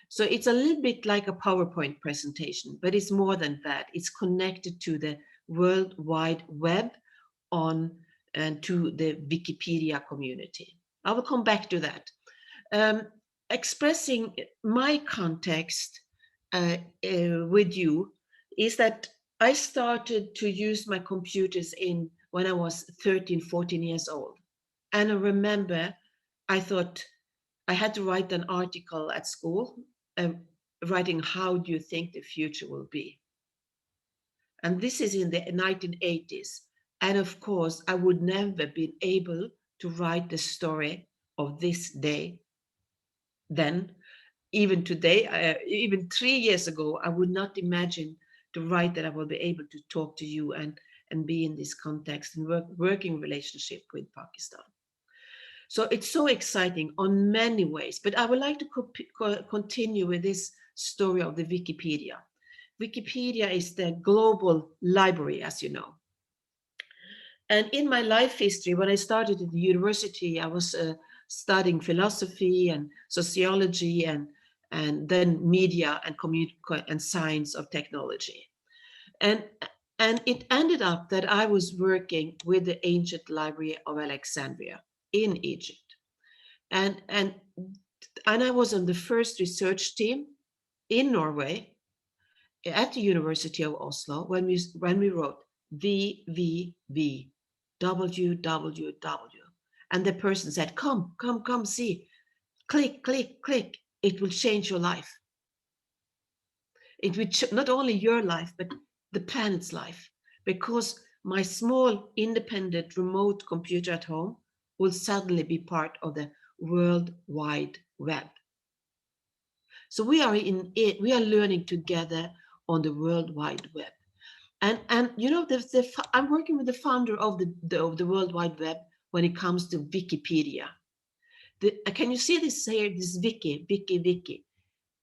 So it's a little bit like a PowerPoint presentation, but it's more than that. It's connected to the World Wide Web and to the Wikipedia community. I will come back to that. Expressing my context with you is that I started to use my computers when I was 13, 14 years old. And I remember I thought I had to write an article at school, writing how do you think the future will be? And this is in the 1980s. And of course, I would never been able to write the story of this day then. Even today, even 3 years ago, I would not imagine to write that I will be able to talk to you and be in this context and working relationship with Pakistan. So it's so exciting on many ways, but I would like to continue with this story of the Wikipedia. Wikipedia is the global library, as you know. And in my life history, when I started at the university, I was studying philosophy and sociology and then media and science of technology. And it ended up that I was working with the ancient library of Alexandria in Egypt. And And I was on the first research team in Norway at the University of Oslo when we wrote VVV, www, and the person said, come, see, click, click, click. It will change your life. It will not only your life, but the planet's life, because my small independent remote computer at home will suddenly be part of the World Wide Web. So we are learning together on the World Wide Web. And you know, I'm working with the founder of the World Wide Web when it comes to Wikipedia. Can you see this here, this wiki?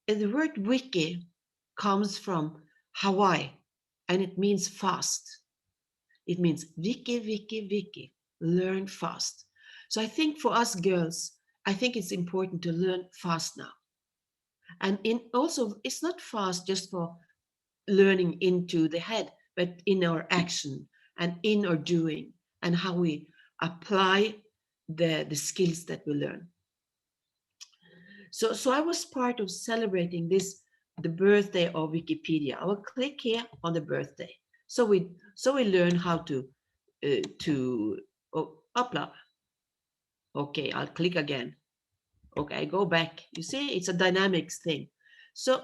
And the word wiki comes from Hawaii, and it means fast. It means wiki, learn fast. So I think for us girls, I think it's important to learn fast now. And also, it's not fast just for learning into the head, but in our action and in our doing and how we apply the skills that we learn. So I was part of celebrating the birthday of Wikipedia. I will click here on the birthday. So we learn how to upload. Okay, I'll click again. Okay, I go back. You see, it's a dynamics thing. So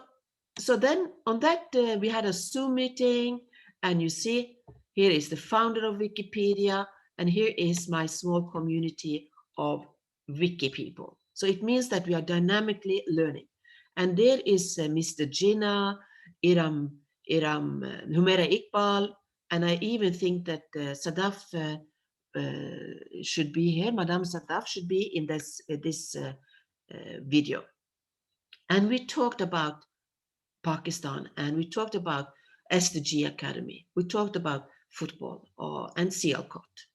then on that, we had a Zoom meeting, and you see, here is the founder of Wikipedia, and here is my small community of Wiki people. So it means that we are dynamically learning. And there is Mr. Jinnah, Iram Humaira Iqbal, and I even think that Sadaf should be here. Madame Sadaf should be in this video. And we talked about Pakistan, and we talked about SDG Academy. We talked about football and Sialkot.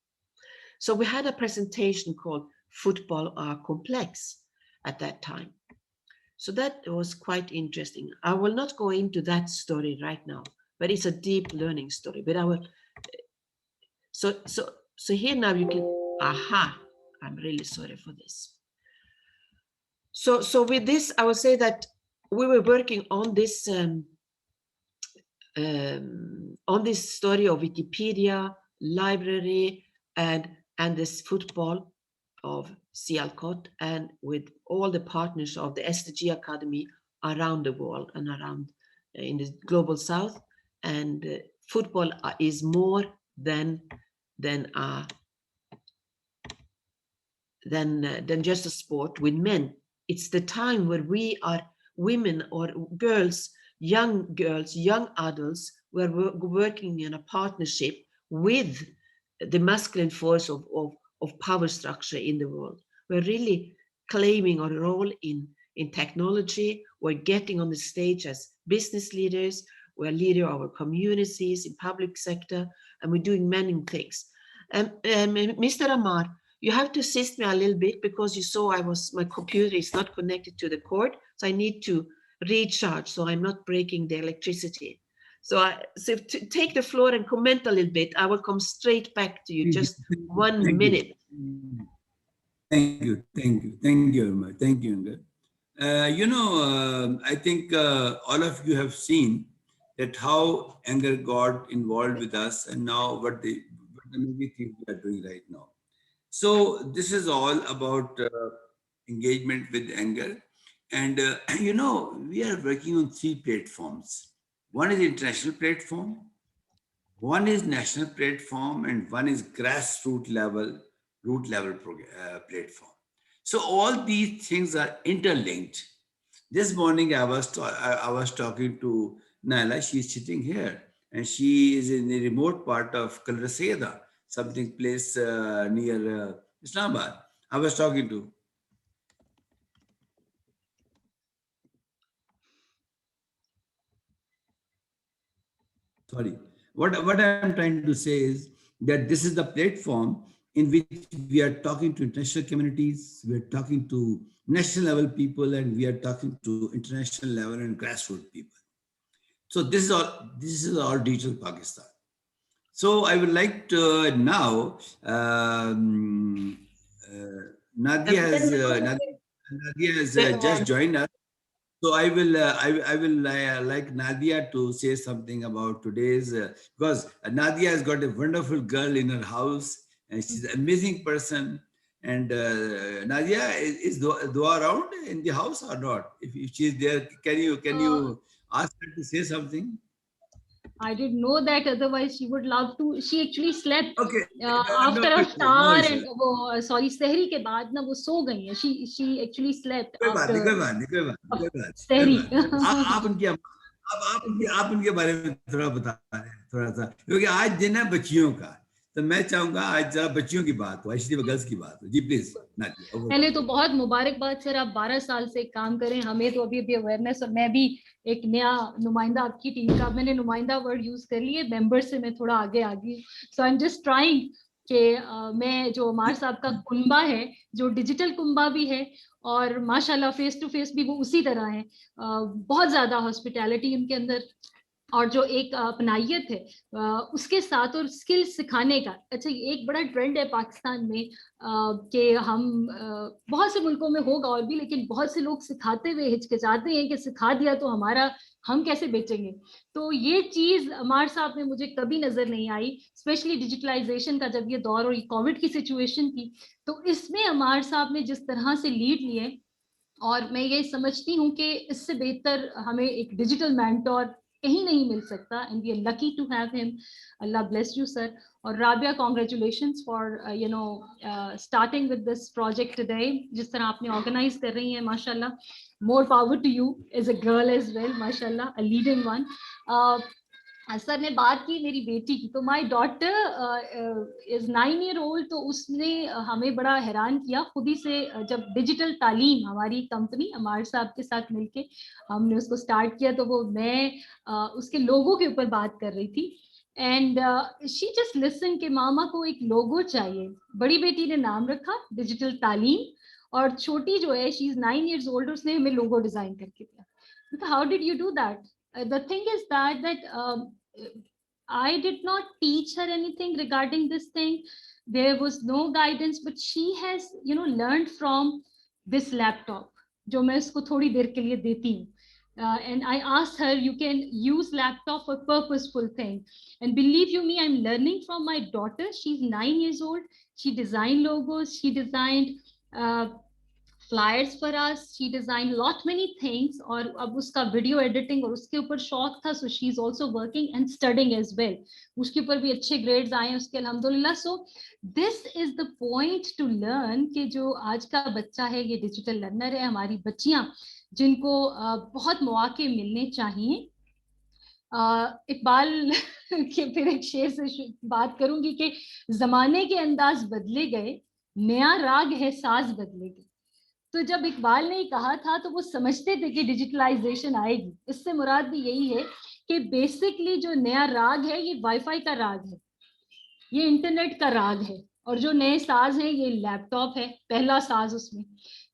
So we had a presentation called Football Are Complex at that time. So that was quite interesting. I will not go into that story right now, but it's a deep learning story. But I will. So here now you can. Aha! I'm really sorry for this. So with this, I would say that we were working on this story of Wikipedia, library, and this football of Sialkot, and with all the partners of the SDG Academy around the world and around in the global south. And football is more than just a sport with men. It's the time where we are women or girls, young adults, we're working in a partnership with the masculine force of power structure in the world. We're really claiming our role in technology. We're getting on the stage as business leaders. We're leader of our communities in public sector, and we're doing many things. Mr. Amar, you have to assist me a little bit because you saw my computer is not connected to the cord, so I need to recharge so I'm not breaking the electricity. So to take the floor and comment a little bit. I will come straight back to you. Just 1 minute. Thank you, Irma. Thank you, Inger. I think all of you have seen that how Inger got involved with us, and now what the amazing things we are doing right now. So this is all about engagement with Inger, and we are working on 3 platforms. One is international platform, one is national platform, and one is grassroots level, platform. So all these things are interlinked. This morning I was talking to Naila. She's sitting here, and she is in the remote part of Kalraseda, something place near Islamabad. I was talking to. Sorry. What I'm trying to say is that this is the platform in which we are talking to international communities, we are talking to national level people, and we are talking to international level and grassroots people. So this is all digital Pakistan. So I would like to now, Nadia has... Nadia has just joined us. So I will like Nadia to say something about today's, because Nadia has got a wonderful girl in her house and she's an amazing person. And Nadia, is Dua around in the house or not? If she's there, can you ask her to say something? I didn't know that, otherwise she would love to. She actually slept No after a issues, no star issues. and वो sorry सहरी के बाद ना वो सो गई हैं. She actually slept कोई बात after नहीं, कोई बात सहरी. आप उनके बारे में थोड़ा बता रहे हैं थोड़ा सा, क्योंकि आज दिन है बच्चियों का, तो मैं चाहूंगा आज जरा बच्चियों की बात हो, ICT गर्ल्स की बात हो. जी प्लीज. पहले तो बहुत मुबारकबाद सर, आप 12 साल से काम करें. हमें तो अभी अवेयरनेस, और मैं भी एक नया नुमाइंदा आपकी टीम का, मैंने नुमाइंदा वर्ड यूज कर लिए, मेंबर से मैं थोड़ा आगे आ गई. सो आई एम जस्ट ट्राइंग कि मैं जो अमार साहब का कुंबा है, जो डिजिटल कुंबा भी है और माशाल्लाह फेस टू फेस भी वो उसी तरह है. बहुत ज्यादा हॉस्पिटैलिटी उनके अंदर और जो एक अपनाइयत है उसके साथ, और स्किल सिखाने का. अच्छा, एक बड़ा ट्रेंड है पाकिस्तान में कि हम बहुत से मुल्कों में होगा और भी, लेकिन बहुत से लोग सिखाते हुए हिचकिचाते हैं कि सिखा दिया तो हमारा हम कैसे बेचेंगे. तो ये चीज अमार साहब में मुझे कभी नजर नहीं आई, स्पेशली डिजिटलाइजेशन का जब ये दौर और ये कोविड की सिचुएशन थी, तो इसमें अमार साहब ने जिस तरह से लीड लिए, और मैं ये समझती हूँ कि इससे बेहतर हमें एक डिजिटल मेंटोर कहीं नहीं मिल सकता. And we are lucky to have him. अल्लाह ब्लेस यू सर. और Rabia, congratulations for starting with this project today. जिस तरह आपने ऑर्गेनाइज कर रही हैं, माशाल्लाह, more power to you as a girl as well, माशाल्लाह, अ लीडिंग वन. सर ने बात की मेरी बेटी की, तो my daughter is 9 year old. तो उसने हमें बड़ा हैरान किया खुद ही से, जब डिजिटल तालीम हमारी कंपनी अमार साहब के साथ मिलके हमने उसको स्टार्ट किया, तो वो मैं उसके लोगो के ऊपर बात कर रही थी. एंड शी जस्ट लिसन कि मामा को एक लोगो चाहिए. बड़ी बेटी ने नाम रखा डिजिटल तालीम, और छोटी जो है शी इज 9 years old, उसने हमें लोगो डिजाइन करके दिया. How did you do that? The thing is that I did not teach her anything regarding this thing. There was no guidance, but she has, learned from this laptop, जो मैं उसको थोड़ी देर के लिए देती हूँ. And I asked her, you can use laptop for purposeful thing. And believe you me, I'm learning from my daughter. She's 9 years old. She designed logos. She designed flyers for us. She designed lot many things. और अब उसका video editing और उसके ऊपर शौक था, so she is also working and studying as well. उसके ऊपर भी अच्छे ग्रेड्स आए हैं उसके, अल्हम्दुलिल्लाह. So this is the point to learn कि जो आज का बच्चा है ये डिजिटल लर्नर है. हमारी बच्चियां जिनको बहुत मौके मिलने चाहिए. इकबाल के फिर एक शेर से बात करूंगी कि जमाने के अंदाज बदले गए, नया राग है साज बदले गए. तो जब इकबाल ने कहा था तो वो समझते थे कि डिजिटलाइजेशन आएगी. इससे मुराद भी यही है कि बेसिकली जो नया राग है ये वाईफाई का राग है, ये इंटरनेट का राग है. और जो नए साज हैं ये लैपटॉप है, पहला साज उसमें.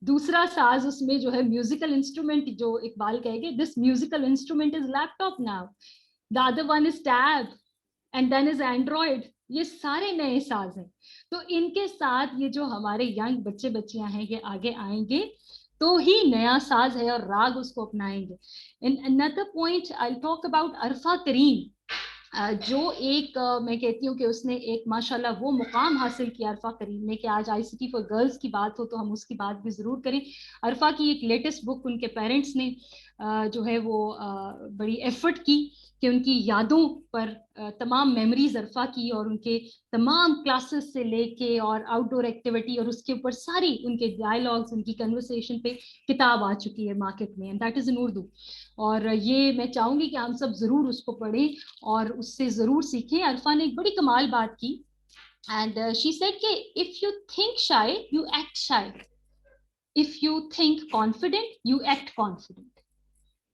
दूसरा साज उसमें जो है म्यूजिकल इंस्ट्रूमेंट, जो इकबाल कहेंगे this musical instrument is laptop now. The other one is tab and then is Android. ये सारे नए साज हैं. तो इनके साथ ये जो हमारे यंग बच्चे बच्चियां हैं ये आगे आएंगे तो ही नया साज है और राग उसको अपनाएंगे. In another point I talk about Arfa Karim, जो एक मैं कहती हूँ कि उसने एक माशाल्लाह वो मुकाम हासिल किया अरफा करीम ने कि आज ICT फॉर गर्ल्स की बात हो तो हम उसकी बात भी ज़रूर करें. अरफा की एक लेटेस्ट बुक उनके पेरेंट्स ने जो है वो बड़ी एफर्ट की कि उनकी यादों पर तमाम मेमोरीज अरफा की, और उनके तमाम क्लासेस से लेके और आउटडोर एक्टिविटी, और उसके ऊपर सारी उनके डायलॉग्स, उनकी कन्वर्सेशन पे किताब आ चुकी है मार्केट में, and that is in Urdu. और ये मैं चाहूँगी कि हम सब ज़रूर उसको पढ़ें और उससे ज़रूर सीखें. अरफा ने एक बड़ी कमाल बात की, एंड शी सेड कि if you think shy you act shy, if you think confident you act confident.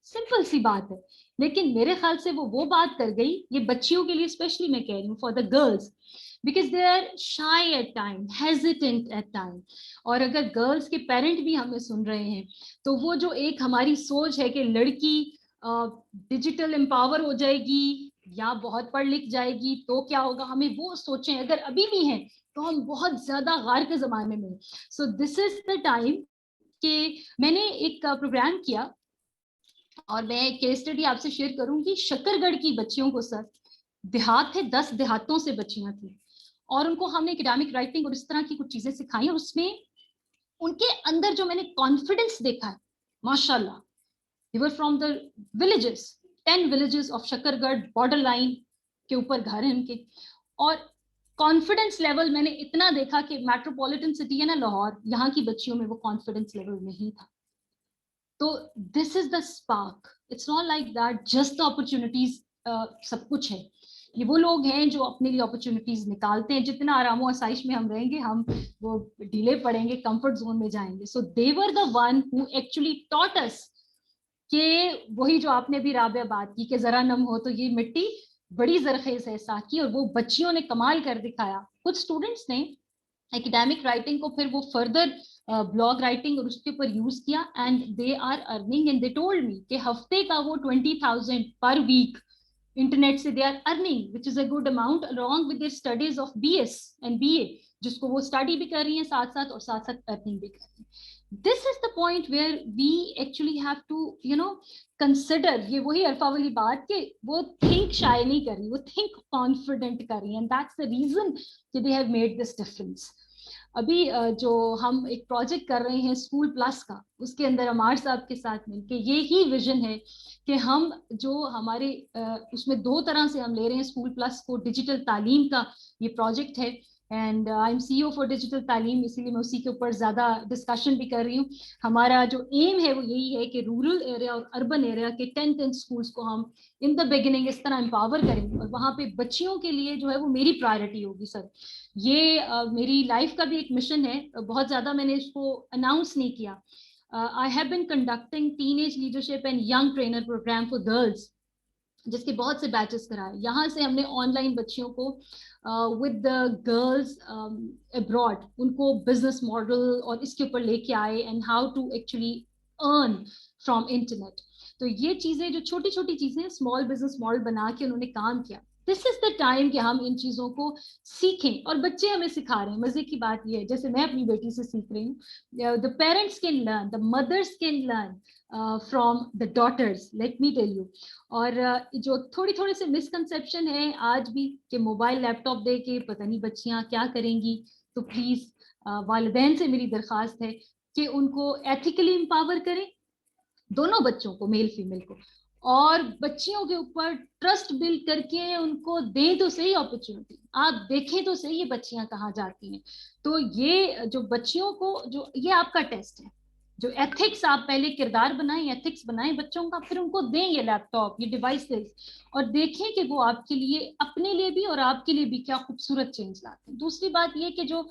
Simple सी बात है, लेकिन मेरे ख्याल से वो बात कर गई. ये बच्चियों के लिए स्पेशली मैं कह रही हूँ, for the girls, because they are shy at time, hesitant at time. और अगर गर्ल्स के पेरेंट भी हमें सुन रहे हैं तो वो जो एक हमारी सोच है कि लड़की डिजिटल एम्पावर हो जाएगी या बहुत पढ़ लिख जाएगी तो क्या होगा, हमें वो सोचें अगर अभी भी हैं तो हम बहुत ज्यादा गार के जमाने में. So this is the time کہ میں نے ایک پروگرام کیا اور میں ایک کیس اسٹڈی آپ سے شیئر کروں گی. شکر گڑھ کی بچیوں کو سر دیہات تھے, 10 دیہاتوں سے بچیاں تھیں اور ان کو ہم نے اکیڈیمک رائٹنگ اور اس طرح کی کچھ چیزیں سکھائی, اور اس میں ان کے اندر جو میں نے کانفیڈنس دیکھا ہے ماشاء اللہ, they were from the villages, 10 villages of شکر گڑھ بارڈر لائن کے اوپر گھر ہیں ان کے, اور کانفیڈنس لیول میں نے اتنا دیکھا کہ میٹروپولیٹن سٹی ہے نا لاہور, یہاں کی بچیوں میں وہ کانفیڈنس لیول نہیں تھا. تو this is the spark, it's not like that just opportunities سب کچھ ہے. یہ وہ لوگ ہیں جو اپنے لیے اپرچونیٹیز نکالتے ہیں. جتنا آرام و آسائش میں ہم رہیں گے ہم وہ ڈھیلے پڑیں گے, کمفرٹ زون میں جائیں گے. سو دے ور دا ون ہو ایکچولی ٹاٹ اس کہ وہی جو آپ نے بھی رابعہ بات کی کہ ذرا نم ہو تو یہ مٹی بڑی زرخیز ہے ساتھ کی, اور وہ بچیوں نے کمال کر دکھایا. کچھ اسٹوڈنٹس نے اکیڈیمک رائٹنگ کو پھر وہ فردر بلاگ رائٹنگ اور اس کے اوپر یوز کیا, and they are earning, and they told me کہ ہفتے کا وہ 20,000 پر ویک انٹرنیٹ سے they are earning, which is a good amount along with their studies of BS and BA, جس کو وہ اسٹڈی بھی کر رہی ہیں ساتھ ساتھ اور ساتھ ساتھ ارننگ بھی کر رہی ہیں. This is the point where we actually have to, consider, یہ وہی عرفہ والی بات کہ وہ think shy نہیں کر رہی, وہ think confident کر رہی ہیں, and that's the reason that they have made this difference. ابھی جو ہم ایک پروجیکٹ کر رہے ہیں اسکول پلس کا, اس کے اندر عمار صاحب کے ساتھ مل کے یہی ویژن ہے کہ ہم جو ہمارے اس میں 2 طرح سے ہم لے رہے ہیں اسکول پلس کو. ڈیجیٹل تعلیم کا یہ پروجیکٹ ہے, and I am CEO for digital تعلیم, اسی لیے میں اسی کے اوپر زیادہ ڈسکشن بھی کر رہی ہوں. ہمارا جو ایم ہے وہ یہی ہے کہ رورل ایریا اور اربن ایریا کے 10 اسکولس کو ہم ان دا بگننگ اس طرح امپاور کریں گے, اور وہاں پہ بچیوں کے لیے جو ہے وہ میری پرائرٹی ہوگی. سر یہ میری لائف کا بھی ایک مشن ہے, بہت زیادہ میں نے اس کو اناؤنس نہیں کیا. I have been conducting teenage leadership and young trainer program for girls, جس کے بہت سے بیچز کرائے. یہاں سے ہم نے آن لائن بچیوں کو with the girls abroad in کو بزنس ماڈل اور اس کے اوپر لے کے آئے, and how to actually earn from internet. تو یہ چیزیں جو چھوٹی چھوٹی چیزیں اسمال بزنس ماڈل بنا کے انہوں نے کام کیا. دس از دا ٹائم کہ ہم ان چیزوں کو سیکھیں, اور بچے ہمیں سکھا رہے ہیں. مزے کی بات یہ ہے, جیسے میں اپنی بیٹی سے سیکھ رہی ہوں, دا پیرنٹس کین لرن, دا مدرس can learn from the daughters, let me tell you. اور جو تھوڑے سے مسکنسیپشن ہے آج بھی کہ موبائل لیپ ٹاپ دے کے پتہ نہیں بچیاں کیا کریں گی, تو پلیز والدین سے میری درخواست ہے کہ ان کو ایتھیکلی امپاور کریں, دونوں بچوں کو, میل فیمیل کو, اور بچیوں کے اوپر ٹرسٹ بلڈ کر کے ان کو دیں تو صحیح اپرچونٹی. آپ دیکھیں تو صحیح یہ بچیاں کہاں جاتی ہیں. تو یہ جو بچیوں کو, جو یہ آپ کا ٹیسٹ ہے, جو ایتھکس آپ پہلے کردار بنائیں, ایتھکس بنائیں بچوں کا, پھر ان کو دیں یہ لیپ ٹاپ, یہ ڈیوائسز, اور دیکھیں کہ وہ آپ کے لیے, اپنے لیے بھی اور آپ کے لیے بھی کیا خوبصورت چینج لاتے ہیں. دوسری بات یہ کہ جو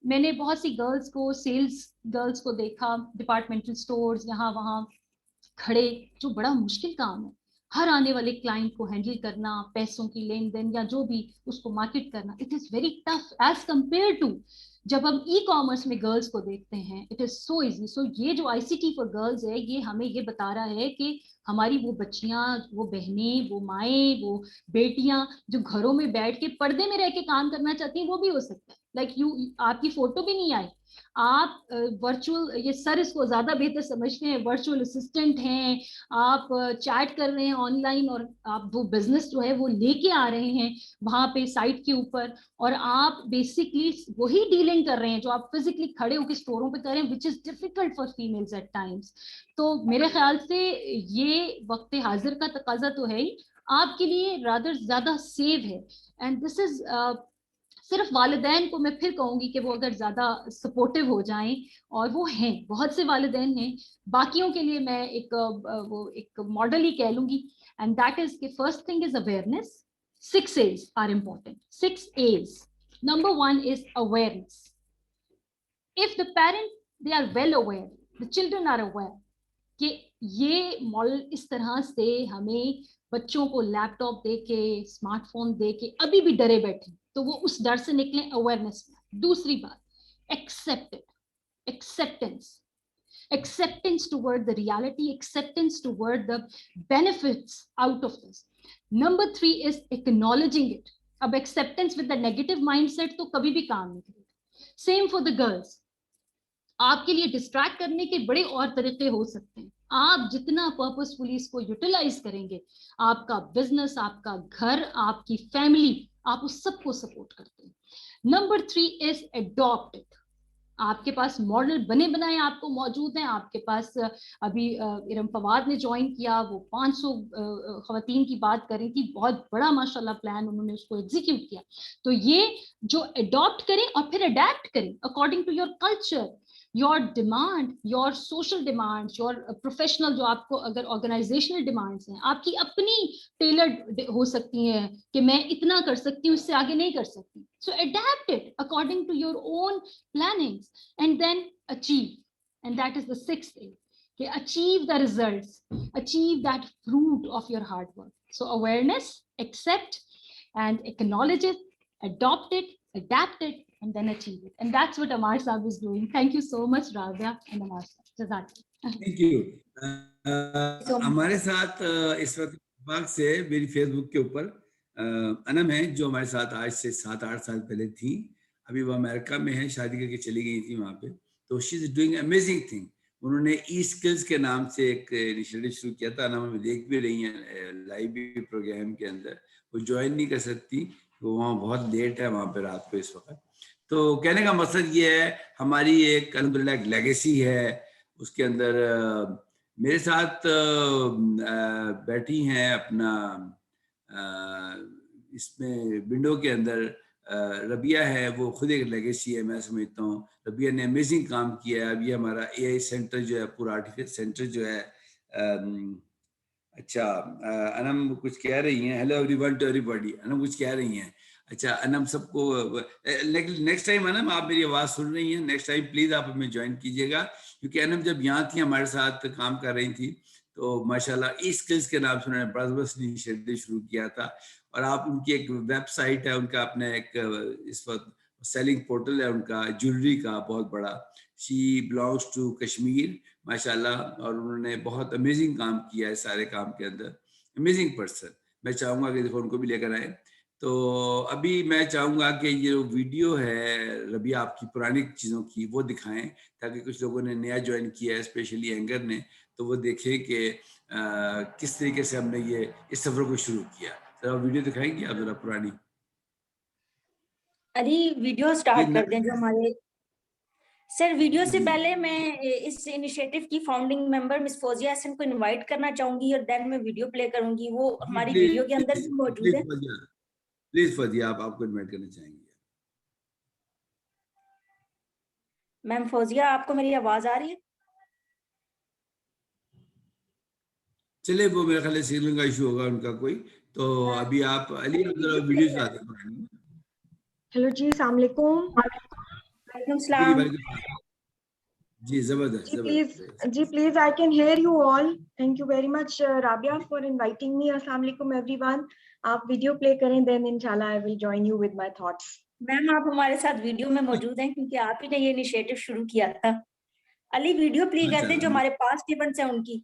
میں نے بہت سی گرلز کو, سیلز گرلز کو دیکھا ڈپارٹمنٹل اسٹورز یہاں وہاں کھڑے, جو بڑا مشکل کام ہے, ہر آنے والے کلائنٹ کو ہینڈل کرنا, پیسوں کی لین دین یا جو بھی اس کو مارکیٹ کرنا, it is very tough as compare to جب ہم ای کامرس میں گرلز کو دیکھتے ہیں, اٹ از سو ایزی. سو یہ جو ICT فار گرلز ہے, یہ ہمیں یہ بتا رہا ہے کہ ہماری وہ بچیاں, وہ بہنیں, وہ مائیں, وہ بیٹیاں جو گھروں میں بیٹھ کے پردے میں رہ کے کام کرنا چاہتی ہیں, وہ بھی ہو سکتا ہے. لائک یو, آپ کی فوٹو بھی نہیں آئی, آپ ورچوئل, یہ سر اس کو زیادہ بہتر سمجھتے ہیں, ورچوئل اسسٹنٹ ہیں, آپ چیٹ کر رہے ہیں آن لائن, اور آپ وہ بزنس جو ہے وہ لے کے آ رہے ہیں وہاں پہ سائٹ کے اوپر, اور آپ بیسکلی وہی ڈیلنگ کر رہے ہیں جو آپ فزیکلی کھڑے ہو کے اسٹوروں پہ کر رہے ہیں, which is difficult for females at times. تو میرے خیال سے یہ وقت حاضر کا تقاضا تو ہے ہی, آپ کے لیے رادر زیادہ سیو ہے. اینڈ دس از صرف والدین کو میں پھر کہوں گی کہ وہ اگر زیادہ سپورٹیو ہو جائیں, اور وہ ہیں, بہت سے والدین ہیں. باقیوں کے لیے میں ایک ماڈل ہی کہہ لوں گی, اینڈ دیٹ از کہ first thing is awareness. 6 A's are important. 6 A's. Number 1 is awareness. If the parent, they are well aware, the children are aware کہ یہ ماڈل اس طرح سے ہمیں بچوں کو لیپ ٹاپ دے کے, اسمارٹ فون دے کے ابھی بھی ڈرے بیٹھے, تو وہ اس ڈر سے نکلیں اویئرنیس میں. دوسری بات, acceptance toward the reality, acceptance toward the benefits out of this. Number 3 is acknowledging it. اب acceptance with the negative mindset تو کبھی بھی کام نہیں کرے گا. Same for the girls. آپ کے لیے ڈسٹریکٹ کرنے کے بڑے اور طریقے ہو سکتے ہیں. آپ جتنا پرپسفلی اس کو یوٹیلائز کریں گے, آپ کا بزنس, آپ کا گھر, آپ کی فیملی, آپ اس سب کو سپورٹ کرتے ہیں. نمبر 3 از اڈاپٹ. آپ کے پاس ماڈل بنے بنائے آپ کو موجود ہیں. آپ کے پاس ابھی ارم فواد نے جوائن کیا, وہ 500 خواتین کی بات کر رہی تھی, بہت بڑا ماشاءاللہ پلان انہوں نے اس کو ایگزیکیوٹ کیا. تو یہ جو اڈاپٹ کریں اور پھر اڈیپٹ کریں according to your culture, your demand, your social demand, your professional, جو آپ کو اگر آرگنائزیشنل ڈیمانڈس ہیں آپ کی اپنی ٹیلرڈ ہو سکتی ہیں کہ میں اتنا کر سکتی ہوں, اس سے آگے نہیں کر سکتی. So adapt it according to your own plannings and then achieve, and that is the 6th thing, okay, achieve the results, achieve that fruit of your hard work. So awareness, accept and acknowledge it, adopt it, adapt it, and then achieve it. And that's what Amar Saab is doing. Thank you so much, Rabia and Amar Saab. Jazakallah. Thank you. ہمارے ساتھ اس وقت اتفاق سے میری face بک کے اوپر انم ہے, جو ہمارے ساتھ آج سے 7-8 سال پہلے تھی. ابھی وہ امریکہ میں ہیں, شادی کر کے چلی گئی تھی وہاں پہ. تو شی از ڈوئنگ امیزنگ تھنگ. انہوں نے ای اسکلز کے نام سے ایک انیشیٹو شروع کیا تھا. انم ہمیں دیکھ بھی رہی ہیں لائیو بھی پروگرام کے اندر. وہ جوائن نہیں کر سکتی, وہ وہاں بہت لیٹ ہے وہاں پہ رات کو اس وقت. تو کہنے کا مقصد یہ ہے, ہماری ایک الحمدللہ ایک لیگیسی ہے. اس کے اندر میرے ساتھ بیٹھی ہیں اپنا اس میں ونڈو کے اندر ربیہ ہے, وہ خود ایک لیگیسی ہے میں سمجھتا ہوں. ربیہ نے امیزنگ کام کیا ہے. اب یہ ہمارا اے آئی سینٹر جو ہے, پورا آرٹیفیشل سینٹر جو ہے. اچھا انم کچھ کہہ رہی ہیں, hello everyone to everybody. انم کچھ کہہ رہی ہیں. اچھا انم سب کو نیکسٹ ٹائم انم آپ میری آواز سن رہی ہیں, نیکسٹ ٹائم پلیز آپ ہمیں جوائن کیجیے گا, کیونکہ انم جب یہاں تھی ہمارے ساتھ کام کر رہی تھی تو ماشاءاللہ ای اسکلز کے نام سے انہوں نے بڑا زبردست انیشیٹو شروع کیا تھا. اور آپ ان کی ایک ویب سائٹ ہے, ان کا اپنا ایک اس وقت سیلنگ پورٹل ہے ان کا جویلری کا بہت بڑا. شی بلانگس ٹو کشمیر ماشاءاللہ, اور انہوں نے بہت امیزنگ کام کیا ہے سارے کام کے اندر. Amazing person. میں چاہوں گا کہ دیکھو ان کو بھی لے کر آئیں. تو ابھی میں چاہوں گا کہ یہ ویڈیو ہے ربیہ آپ کی پرانی چیزوں کی, وہ دکھائیں تاکہ کچھ لوگوں نے نیا جوائن کیا ہے, اسپیشلی اینگر نے, تو وہ دیکھیں کہ کس طریقے سے ہم نے یہ اس سفر کو شروع کیا. ذرا ویڈیو دکھائیں گے آپ ذرا پرانی. علی ویڈیو سٹارٹ کر دیں جو ہمارے سر. ویڈیو سے پہلے میں اس انیشیٹو کی فاؤنڈنگ ممبر مس فوزیہ حسن کو انوائٹ کرنا چاہوں گی, اور دین میں ویڈیو پلے کروں گی. وہ ہماری ویڈیو کے اندر بھی موجود ہے. پلیز فوزیہ آپ کو انوائٹ کرنا چاہیں گے. میم فوزیہ آپ کو میری آواز آ رہی ہے؟ چلے وہ میرے خیال ہے سگنل کا ایشو ہوگا ان کا کوئی. تو ابھی آپ علی ویڈیو چلاتے ہیں. ہیلو جی, السلام علیکم. وعلیکم السلام. جی زبردست. جی please I can hear you all. Thank you very much Rabia for inviting me. السلام علیکم ایوری ون. آپ ویڈیو پلے کریں, دین انشاءاللہ I will join you with my thoughts. Ma'am آپ ہمارے ساتھ ویڈیو میں موجود ہیں کیونکہ آپ ہی نے یہ انیشیٹو شروع کیا تھا. علی ویڈیو پلے کر دیں جو ہمارے پاسٹ ایونٹس ہیں ان کی.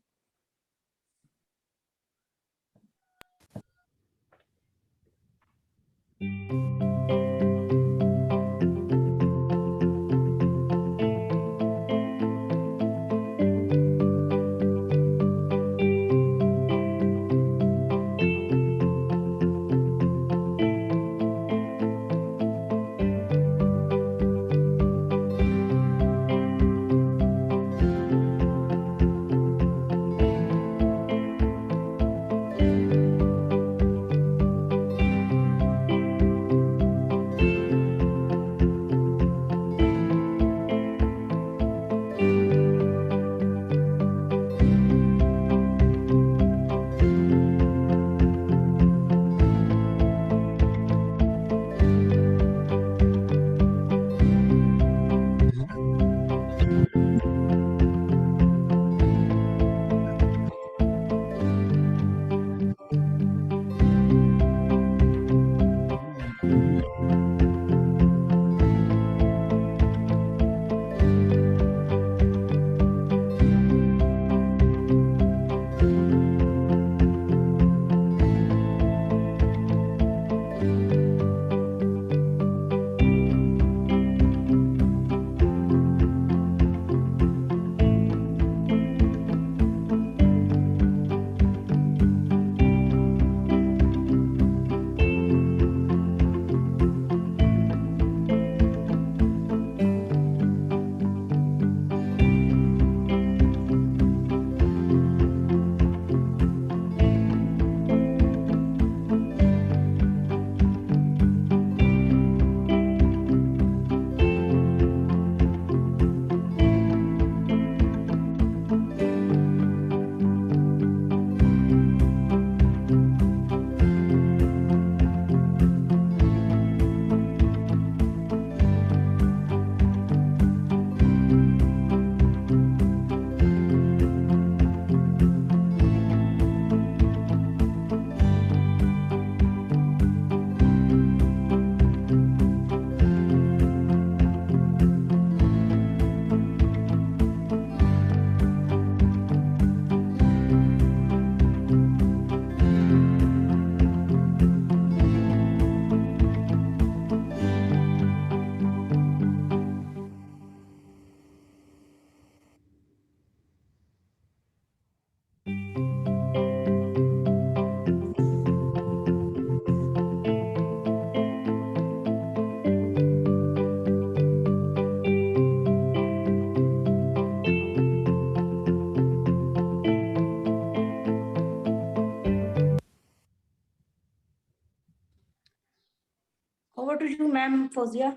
ma'am. Fawzia.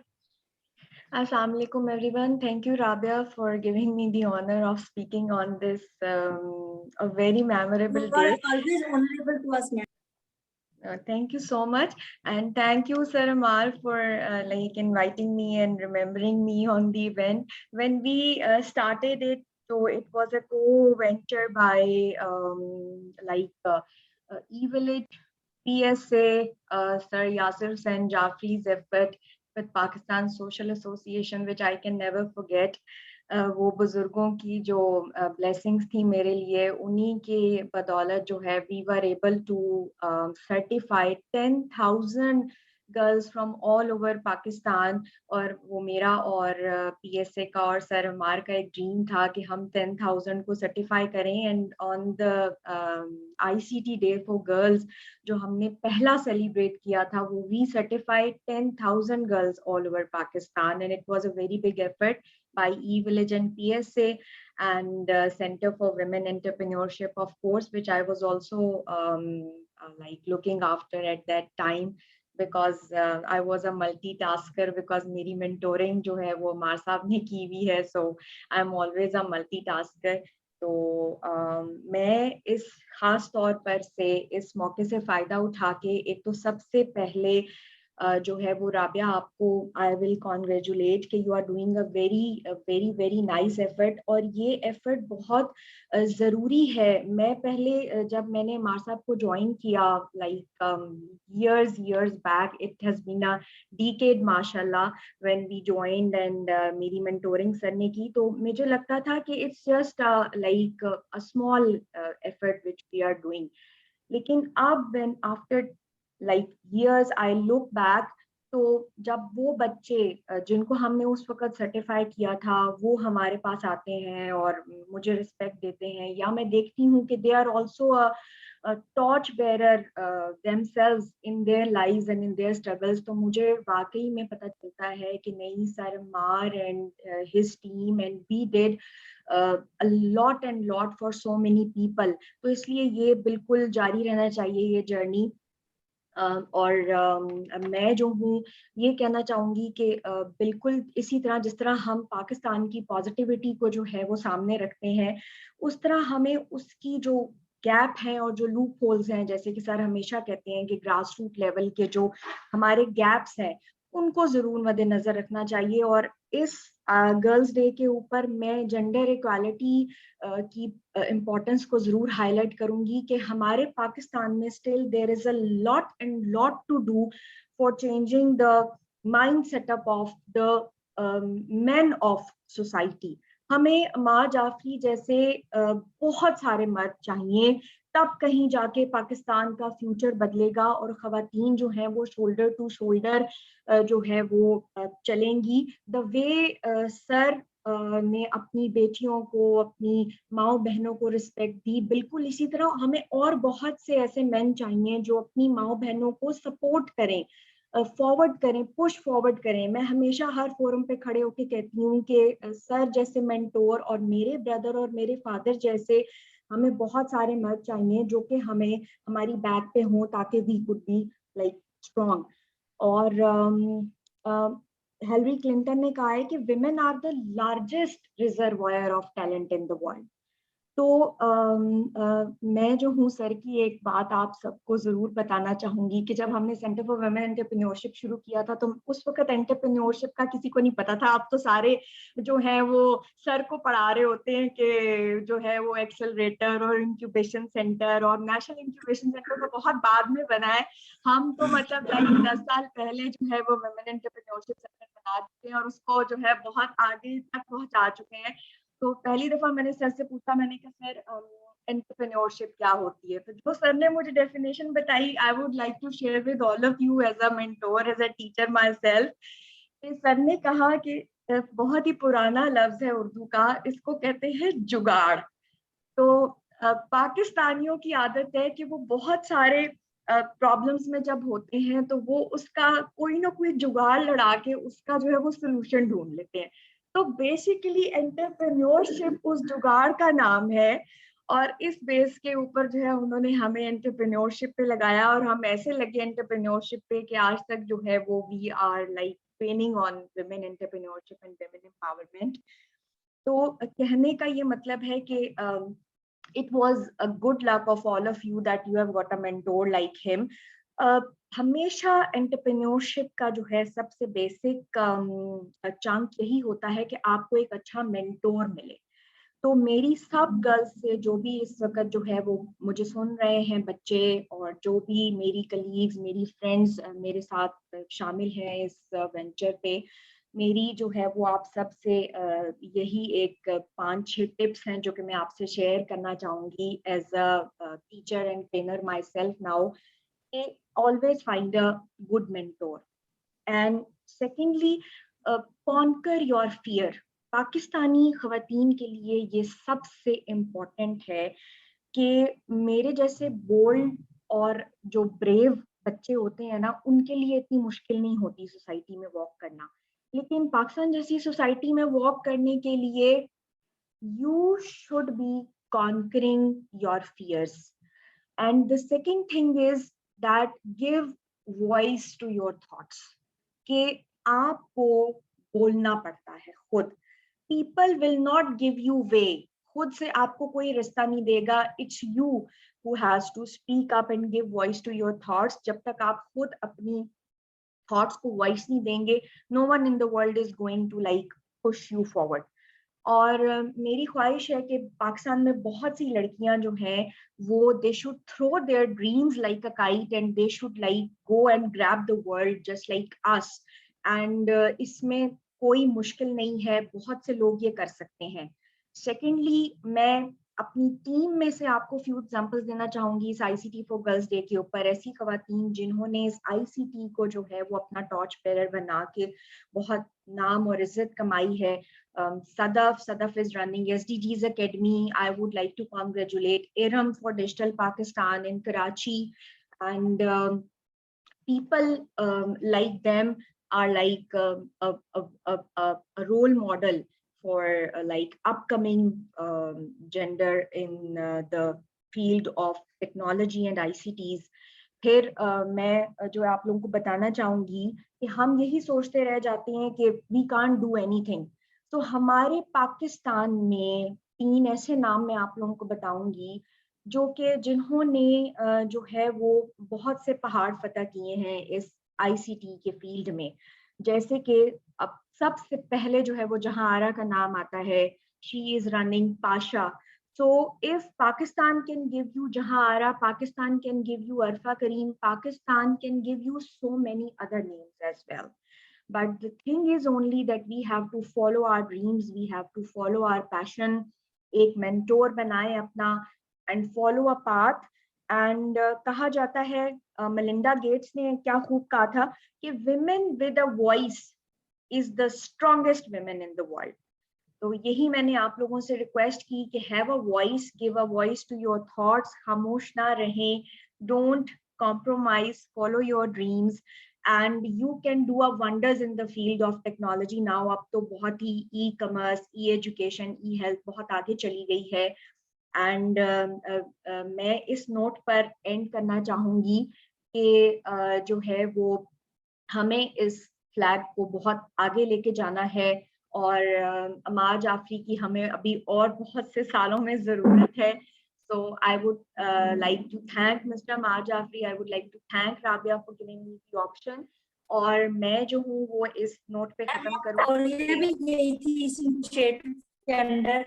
Assalamu alaikum everyone. Thank you Rabia for giving me the honor of speaking on this a very memorable You are day. always honorable to us, ma'am. Thank you so much, and thank you Sir Amar for like inviting me and remembering me on the event. When we started it, so it was a co-venture by E-Village, PSA, Sir Yasir Hussain Jafri's effort with Pakistan Social Association, which I can never forget. वो बुजुर्गों की जो blessings थी मेरे लिए, उन्हीं के बदौलत जो है we were able to certify 10,000 girls from all over Pakistan. और वो मेरा और PSA का और सर अमार का एक ड्रीम था कि हम 10,000 को सर्टिफाई करें. And on the ICT Day for Girls जो हमने पहला सेलिब्रेट किया था, वो we certified 10,000 girls all over Pakistan, and it was a very big effort by E-Village and PSA and Center for Women Entrepreneurship, of course, which I was also like looking after at that time, because I was a multitasker, because मेरी mentoring जो है वो मार साहब ने की हुई है, so I'm always a multitasker. तो मैं इस खास तौर पर से इस मौके से फ़ायदा उठा के एक तो सबसे पहले जो है वो राबिया आपको आई विल कॉन्ग्रेचुलेट कि you are doing a very nice effort. और ये एफर्ट बहुत ज़रूरी है. मैं पहले जब मैंने मार साहब को ज्वाइन किया like years back, it has been a decade माशाल्लाह when we joined, and मेरी mentoring सर ने की, तो मुझे लगता था कि it's just like a small effort which we are doing. लेकिन अब when after like years I look back, तो जब वो बच्चे जिनको हमने उस वक्त सर्टिफाई किया था वो हमारे पास आते हैं और मुझे रिस्पेक्ट देते हैं, या मैं देखती हूँ कि they are also a torch bearer themselves in their lives and in their struggles, तो मुझे वाकई में पता चलता है कि नहीं, sir Ammar and his team and we did a lot and lot for so many people. तो इसलिए ये बिल्कुल जारी रहना चाहिए ये जर्नी. और मैं जो हूँ ये कहना चाहूँगी कि बिल्कुल इसी तरह जिस तरह हम पाकिस्तान की पॉजिटिविटी को जो है वो सामने रखते हैं, उस तरह हमें उसकी जो गैप हैं और जो लूप होल्स हैं, जैसे कि सर हमेशा कहते हैं कि ग्रास रूट लेवल के जो हमारे गैप्स हैं उनको ज़रूर मद्देनज़र रखना चाहिए. और इस गर्ल्स डे के ऊपर मैं जेंडर इक्वालिटी की इम्पोर्टेंस को ज़रूर हाईलाइट करूँगी कि हमारे पाकिस्तान में still there is a lot to do for changing the mind setup of the men of society. हमें माँ जाफरी जैसे बहुत सारे मर्द चाहिए, तब कहीं जाके पाकिस्तान का फ्यूचर बदलेगा और ख़वातीन जो हैं वो शोल्डर टू शोल्डर जो है वो चलेंगी. द वे सर ने अपनी बेटियों को, अपनी माओ बहनों को रिस्पेक्ट दी, बिल्कुल इसी तरह हमें और बहुत से ऐसे मेन चाहिए जो अपनी माओ बहनों को सपोर्ट करें, फॉरवर्ड करें, पुश फॉरवर्ड करें. मैं हमेशा हर फोरम पे खड़े होके कहती हूँ कि सर जैसे मेंटोर और मेरे ब्रदर और मेरे फादर जैसे हमें बहुत सारे मर्द चाहिए जो कि हमें हमारी बैक पे हों ताकि we could be like strong. और हिलरी क्लिंटन ने कहा है कि women are the largest reservoir of talent in the world. तो मैं जो हूँ सर की एक बात आप सबको ज़रूर बताना चाहूँगी कि जब हमने सेंटर फॉर वुमेन एंटरप्रेन्योरशिप शुरू किया था तो उस वक्त एंटरप्रेन्योरशिप का किसी को नहीं पता था. अब तो सारे जो हैं वो सर को पढ़ा रहे होते हैं कि जो है वो एक्सेलरेटर और इंक्यूबेशन सेंटर, और नेशनल इंक्यूबेशन सेंटर तो बहुत बाद में बना है. हम तो मतलब 10 साल पहले जो है वो वुमेन एंटरप्रेन्योरशिप सेंटर बना चुके हैं और उसको जो है बहुत आगे तक पहुँचा चुके हैं. तो पहली दफा मैंने सर से पूछा, मैंने कहा सर एंटरप्रेन्योरशिप क्या होती है, तो जो सर ने मुझे डेफिनेशन बताई, I would like to share with all of you as a mentor, as a teacher myself. Sir ने कहा कि बहुत ही पुराना लफ्ज है उर्दू का, इसको कहते हैं जुगाड़. तो पाकिस्तानियों की आदत है कि वो बहुत सारे प्रॉब्लम्स में जब होते हैं तो वो उसका कोई ना कोई जुगाड़ लड़ा के उसका जो है वो सोल्यूशन ढूंढ लेते हैं. तो बेसिकली एंटरप्रेन्योरशिप उस जुगाड़ का नाम है. اور اس بیس کے اوپر جو ہے انہوں نے ہمیں انٹرپرینورشپ پہ لگایا اور ہم ایسے لگے انٹرپرینورشپ پہ کہ آج تک جو ہے وہ we are like training on women entrepreneurship and women empowerment. تو کہنے کا یہ مطلب ہے کہ it was a good luck of all of you that you have got a mentor like him. ہمیشہ انٹرپرینورشپ کا جو ہے سب سے بیسک چانک یہی ہوتا ہے کہ آپ کو ایک اچھا مینٹور ملے. تو میری سب گرلز سے جو بھی اس وقت جو ہے وہ مجھے سن رہے ہیں بچے اور جو بھی میری کلیگز میری فرینڈز میرے ساتھ شامل ہیں اس وینچر پہ, میری جو ہے وہ آپ سب سے یہی ایک 5-6 ٹپس ہیں جو کہ میں آپ سے شیئر کرنا چاہوں گی as a teacher and trainer my self now. Always find a good mentor. And secondly, conquer your fear. Pakistani خواتین کے لیے یہ سب سے امپورٹنٹ ہے کہ میرے جیسے بولڈ اور جو بریو بچے ہوتے ہیں نا, ان کے لیے اتنی مشکل نہیں ہوتی سوسائٹی میں واک کرنا, لیکن پاکستان جیسی سوسائٹی میں واک کرنے کے لیے you should be conquering your fears. And the second thing is that give voice to your thoughts. کہ آپ کو بولنا پڑتا ہے خود. People will not give you way. خود سے آپ کو کوئی رستہ نہیں دے گا. It's you who has to speak up and give voice to your thoughts. جب تک آپ خود اپنی thoughts کو voice نہیں دیں گے, no one in the world is going to like push you forward. اور میری خواہش ہے کہ پاکستان میں بہت سی لڑکیاں جو ہیں وہ they should throw their dreams like a kite and they should like go and grab the world just like us. And اس میں کوئی مشکل نہیں ہے, بہت سے لوگ یہ کر سکتے ہیں. سیکنڈلی, میں اپنی ٹیم میں سے آپ کو فیو ایگزامپلس دینا چاہوں گی اس I C T for girls day کے اوپر. ایسی خواتین جنہوں نے اس آئی سی ٹی کو جو ہے وہ اپنا ٹارچ بیرر بنا کے بہت نام اور عزت کمائی ہے. Sadaf is running SDGs Academy. I would like to congratulate Iram for Digital Pakistan in Karachi, and people like them are like a role model for like upcoming gender in the field of technology and ICTs. پھر میں جو آپ لوگوں کو بتانا چاہوں گی کہ ہم یہی سوچتے رہ جاتے ہیں کہ we can't do anything. تو ہمارے پاکستان میں 3 ایسے نام میں آپ لوگوں کو بتاؤں گی جو کہ جنہوں نے جو ہے وہ بہت سے پہاڑ فتح کیے ہیں اس آئی سی ٹی کے فیلڈ میں. جیسے کہ اب سب سے پہلے جو ہے وہ جہاں آرا کا نام آتا ہے. She is running Pasha. So if Pakistan can give you Jahan Ara, Pakistan can give you Arfa Kareem, Pakistan can give you so many other names as well. But the thing is only that we have to follow our dreams, we have to follow our passion. ایک mentor بنائیں اپنا and follow a path. And کہا جاتا ہے, Melinda Gates نے کیا خوب کہا تھا کہ women with a voice is the strongest women in the world. تو یہی میں نے آپ لوگوں سے ریکویسٹ کی کہ have a voice, give a voice to your thoughts, خاموش نہ رہیں, don't compromise, follow your dreams and you can do a wonders in the field of technology. Now اب تو بہت ہی e commerce, e education, e health بہت آگے چلی گئی ہے. اینڈ میں اس نوٹ پر اینڈ کرنا چاہوں گی کہ جو ہے وہ ہمیں اس فلیگ کو بہت آگے لے کے جانا ہے. اور عمار جعفری کی ہمیں ابھی اور بہت سے سالوں میں ضرورت ہے. So I would like to thank Mr. Amar Jafri. I would like to thank Rabia for giving me the option. اور میں جو ہوں وہ اس نوٹ پہ ختم کروں. اور یہ بھی یہی تھی اس انیشیٹو کے اندر,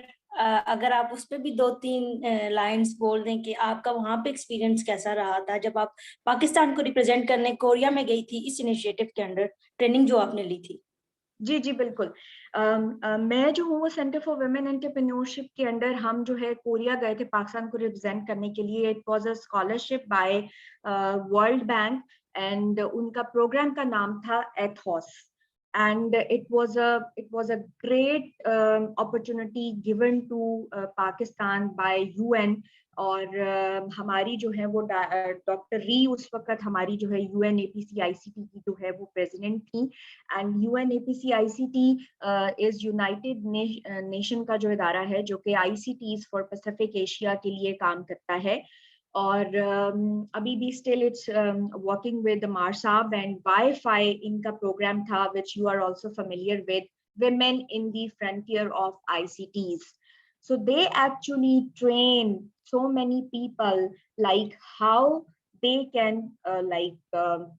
اگر آپ اس پہ بھی 2-3 لائنس بول دیں کہ آپ کا وہاں پہ ایکسپیرینس کیسا رہا تھا جب آپ پاکستان کو ریپرزینٹ کرنے کوریا میں گئی تھی اس انیشیٹو کے اندر, ٹریننگ جو آپ نے لی تھی. جی جی بالکل. میں جو ہوں وہ سینٹر فار ویمن انٹرپرینورشپ کے انڈر ہم جو ہے کوریا گئے تھے پاکستان کو ریپرزینٹ کرنے کے لیے. It was a scholarship by World Bank and ان کا پروگرام کا نام تھا Ethos. and it was a great opportunity given to Pakistan by UN. और हमारी जो है वो डॉक्टर री उस वक्त हमारी जो है UNAPC-ICT की जो है वो प्रेसिडेंट थी, and UNAPC-ICT is United nation का जो इदारा है जो कि ICTs फॉर पैसिफिक एशिया के लिए काम करता है. और अभी भी still it's working with Amar Sahab, and wifi इनका प्रोग्राम था which you are also familiar with, women in the frontier of ICTs. So they actually train so many people like how they can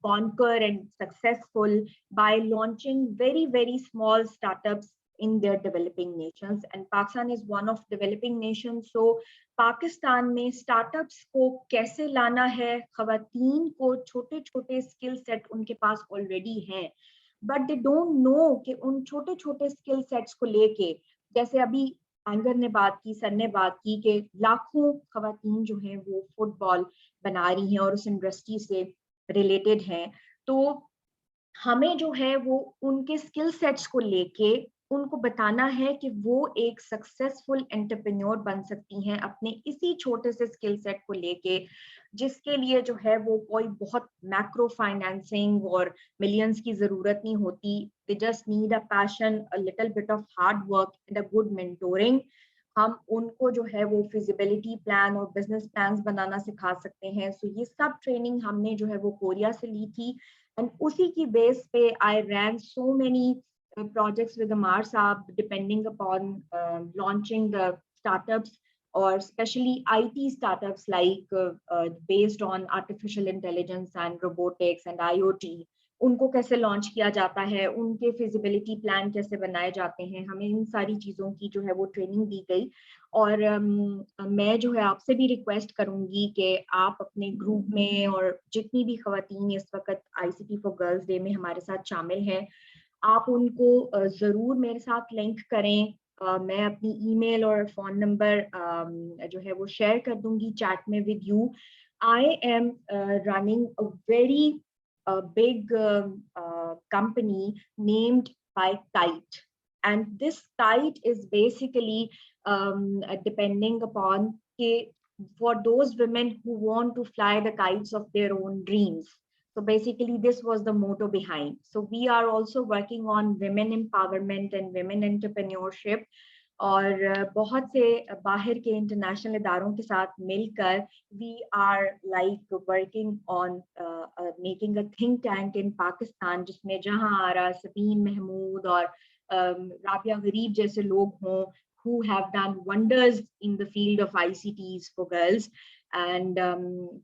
conquer and successful by launching very, very small startups in their developing nations. And Pakistan is one of developing nations. So Pakistan में startups को कैसे लाना है, ख़वातीन को छोटे छोटे skill set उनके पास already हैं, but they don't know कि उन छोटे छोटे skill sets को लेके, जैसे अभी एंगर ने बात की, सर ने बात की कि लाखों ख़वातीन जो हैं वो फुटबॉल बना रही हैं और उस इंडस्ट्री से रिलेटेड हैं, तो हमें जो है वो उनके स्किल सेट्स को लेके उनको बताना है कि वो एक सक्सेसफुल एंटरप्रेन्योर बन सकती हैं अपने इसी छोटे से स्किल सेट को लेके, जिसके लिए जो है वो कोई बहुत मैक्रो फाइनेंसिंग और मिलियंस की जरूरत नहीं होती. They just need a passion, a little bit of hard work and a good mentoring. हम उनको जो है वो फिजिबिलिटी प्लान और बिजनेस प्लान्स बनाना सिखा सकते हैं. सो ये सब ट्रेनिंग हमने जो है वो कोरिया से ली थी, एंड उसी की बेस पे I ran so many projects with Amar Saab, depending upon launching the startups, or especially IT startups like based on artificial intelligence and robotics and IoT. उनको कैसे लॉन्च किया जाता है, उनके फिजिबिलिटी प्लान कैसे बनाए जाते हैं, हमें इन सारी चीज़ों की जो है वो ट्रेनिंग दी गई. और मैं जो है आपसे भी रिक्वेस्ट करूंगी कि आप अपने ग्रुप में और जितनी भी ख़वातीन इस वक्त ICT फॉर गर्ल्स डे में हमारे साथ शामिल हैं, आप उनको ज़रूर मेरे साथ लिंक करें. मैं अपनी ईमेल और फ़ोन नंबर जो है वो शेयर कर दूंगी चैट में with you. I am running a very big company named by Kite, and this Kite is basically depending upon for those women who want to fly the kites of their own dreams. So basically this was the motto behind. So we are also working on women empowerment and women entrepreneurship, और बहुत से बाहर के international इदारों के साथ मिलकर we are like working on making a think tank in Pakistan, जिसमें जहां आरा, सबीन महमूद और राबिया गरीब जैसे लोग हों who have done wonders in the field of ICTs for girls. And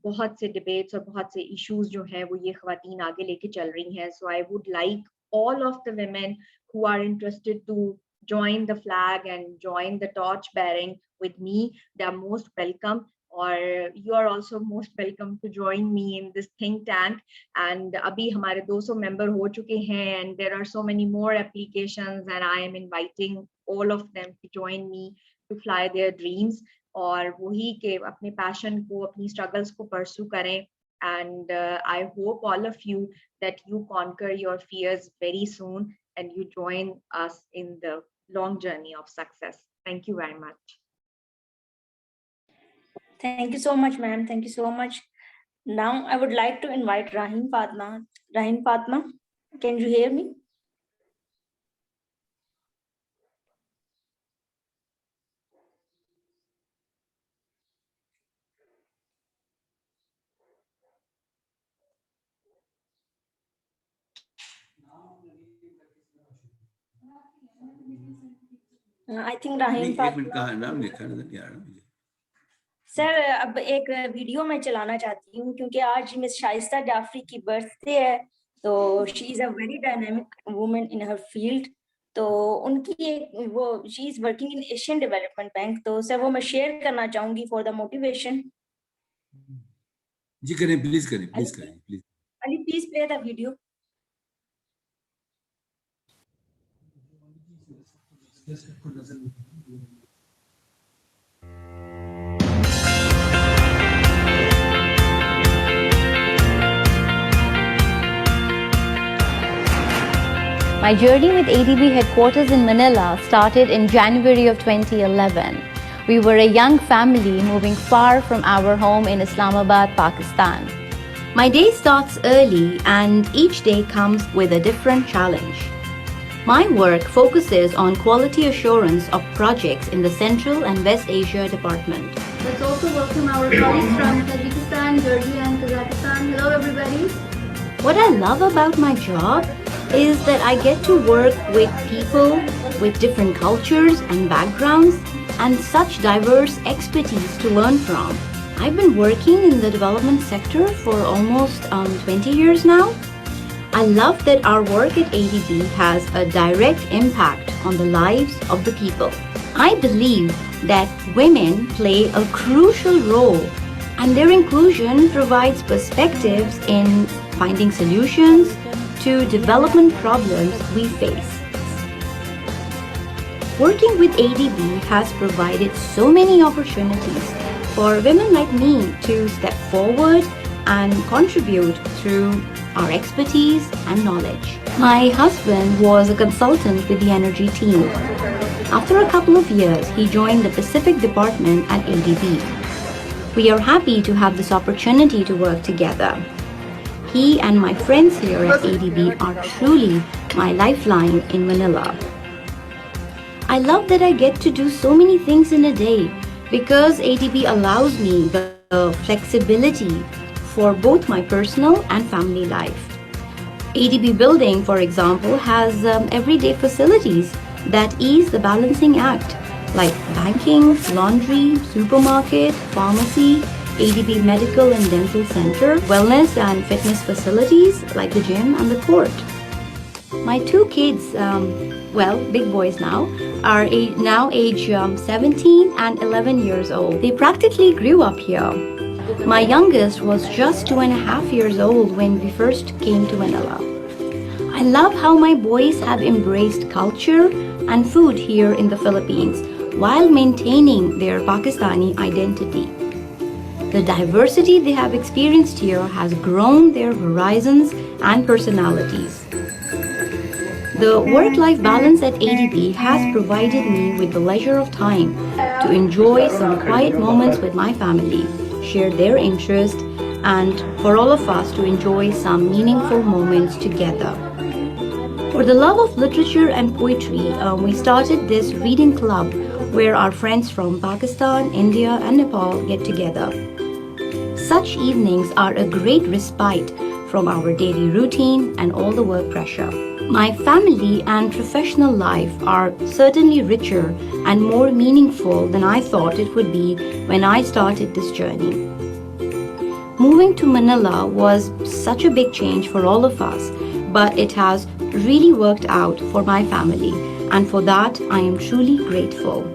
बहुत से debates और बहुत से issues जो हैं वो ये ख़वातीन आगे लेके चल रही हैं. So I would like all of the women who are interested to join the flag and join the torch bearing with me. They are most welcome, or you are also most welcome to join me in this think tank. And abhi hamare 200 member ho chuke hain, and there are so many more applications, and I am inviting all of them to join me to fly their dreams, और वही के अपने passion को, अपनी struggles को pursue करें. And I hope all of you that you conquer your fears very soon and you join us in the long journey of success. Thank you very much. Thank you so much, ma'am. Thank you so much. Now I would like to invite Rahim Fatma. Rahim Fatma, can you hear me? I think Rahim Fatma. Sir अब एक video मैं चलाना चाहती हूँ क्योंकि आज miss Shaista Jafri की birthday है, तो she is a very dynamic woman in her field. तो उनकी एक वो she is working in Asian development bank, तो सर वो मैं शेयर करना चाहूंगी फॉर द मोटिवेशन. जी करें, प्लीज करें, प्लीज करें, please. Ali please play the video. My journey with ADB headquarters in Manila started in January of 2011. We were a young family moving far from our home in Islamabad, Pakistan. My day starts early and each day comes with a different challenge. My work focuses on quality assurance of projects in the Central and West Asia Department. Let's also welcome our colleagues from Tajikistan, Georgia and Kazakhstan. Hello everybody. What I love about my job is that I get to work with people with different cultures and backgrounds and such diverse expertise to learn from. I've been working in the development sector for almost 20 years now. I love that our work at ADB has a direct impact on the lives of the people. I believe that women play a crucial role and their inclusion provides perspectives in finding solutions to development problems we face. Working with ADB has provided so many opportunities for women like me to step forward and contribute through our expertise and knowledge. My husband was a consultant with the energy team. After a couple of years, he joined the Pacific department at ADB. We are happy to have this opportunity to work together. He and my friends here at ADB are truly my lifeline in Manila. I love that I get to do so many things in a day because ADB allows me the flexibility for both my personal and family life. ADB building, for example, has everyday facilities that ease the balancing act, like banking, laundry, supermarket, pharmacy, ADB Medical and Dental Center, wellness and fitness facilities like the gym and the court. My two kids, big boys now, are now age 17 and 11 years old. They practically grew up here. My youngest was just 2.5 years old when we first came to Manila. I love how my boys have embraced culture and food here in the Philippines while maintaining their Pakistani identity. The diversity they have experienced here has grown their horizons and personalities. The work-life balance at ADB has provided me with the leisure of time to enjoy some quiet moments with my family, share their interests, and for all of us to enjoy some meaningful moments together. For the love of literature and poetry, we started this reading club where our friends from Pakistan, India, and Nepal get together. Such evenings are a great respite from our daily routine and all the work pressure. My family and professional life are certainly richer and more meaningful than I thought it would be when I started this journey. Moving to Manila was such a big change for all of us, but it has really worked out for my family, and for that I am truly grateful.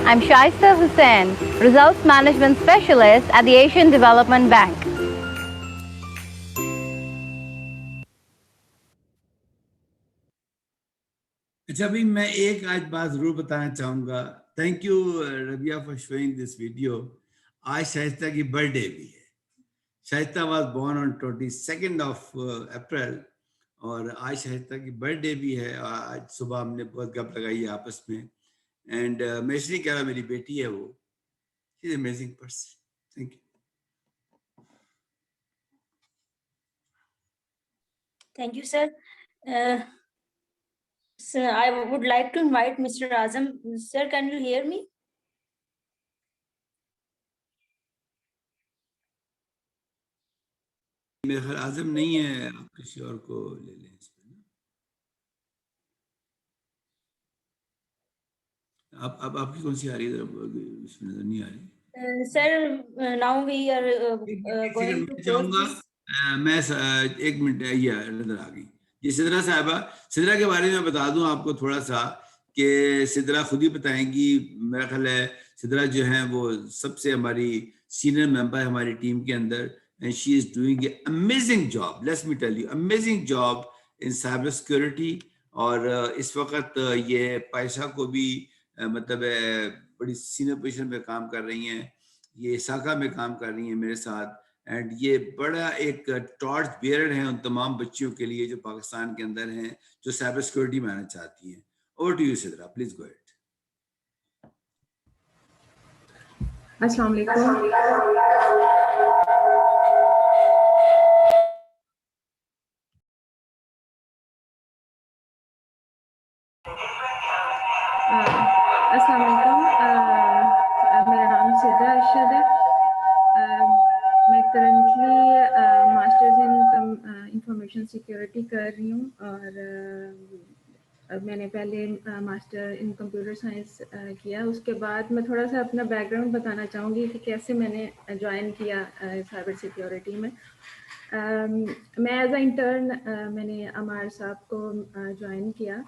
I'm Shaista Hussain, Results Management Specialist at the Asian Development Bank. अच्छा भाई मैं एक आज बात जरूर बताना चाहूँगा. Thank you Rabia for showing this video. आज शाइस्ता की बर्थडे भी है. Shaista was born on 22nd of April और आज शाइस्ता की बर्थडे भी है. आज सुबह हमने बहुत गप लगाई है आपस में. एंड मैं इसलिए कह रहा मेरी बेटी है वो. She is amazing person. Thank you. Thank you, sir. Sir, I would like to invite Mr. Azam. Sir, can you hear me? मेरा ख्याल आजम नहीं है. आप किसी और को ले लें इसमें. अब आपकी कौन सी आ रही है? इसमें नजर नहीं आ रही. Sir, now we are going to चाहूँगा. मैं 1 मिनट ये नजर आ गई. ये सिद्रा साहिबा. सिद्रा के बारे में बता दूं आपको थोड़ा सा कि सिद्रा खुद ही बताएंगी. मेरा ख्याल है सिद्रा जो है वो सबसे हमारी सीनियर मेंबर है हमारी टीम के अंदर. And she is doing an amazing job. Let me tell you, amazing job in cyber security. और इस वक्त ये पैसा को भी मतलब बड़ी सीनियर पोजीशन पे काम कर रही हैं. ये साका में काम कर रही हैं मेरे साथ. اینڈ یہ بڑا ایک ٹارچ بیئرر ہیں ان تمام بچیوں کے لیے جو پاکستان کے اندر ہیں جو سائبر سیکورٹی میں آنا چاہتی ہیں. Over to you Sidra, please go ahead. السلام علیکم. السلام علیکم. میرا نام سدرا ارشد ہے. میں currently masters in information security کر رہی ہوں, اور میں نے پہلے ماسٹر ان کمپیوٹر سائنس کیا. اس کے بعد میں تھوڑا سا اپنا بیک گراؤنڈ بتانا چاہوں گی کہ کیسے میں نے جوائن کیا سائبر سیکیورٹی میں. میں ایز اے انٹرن میں نے عمار صاحب کو جوائن کیا.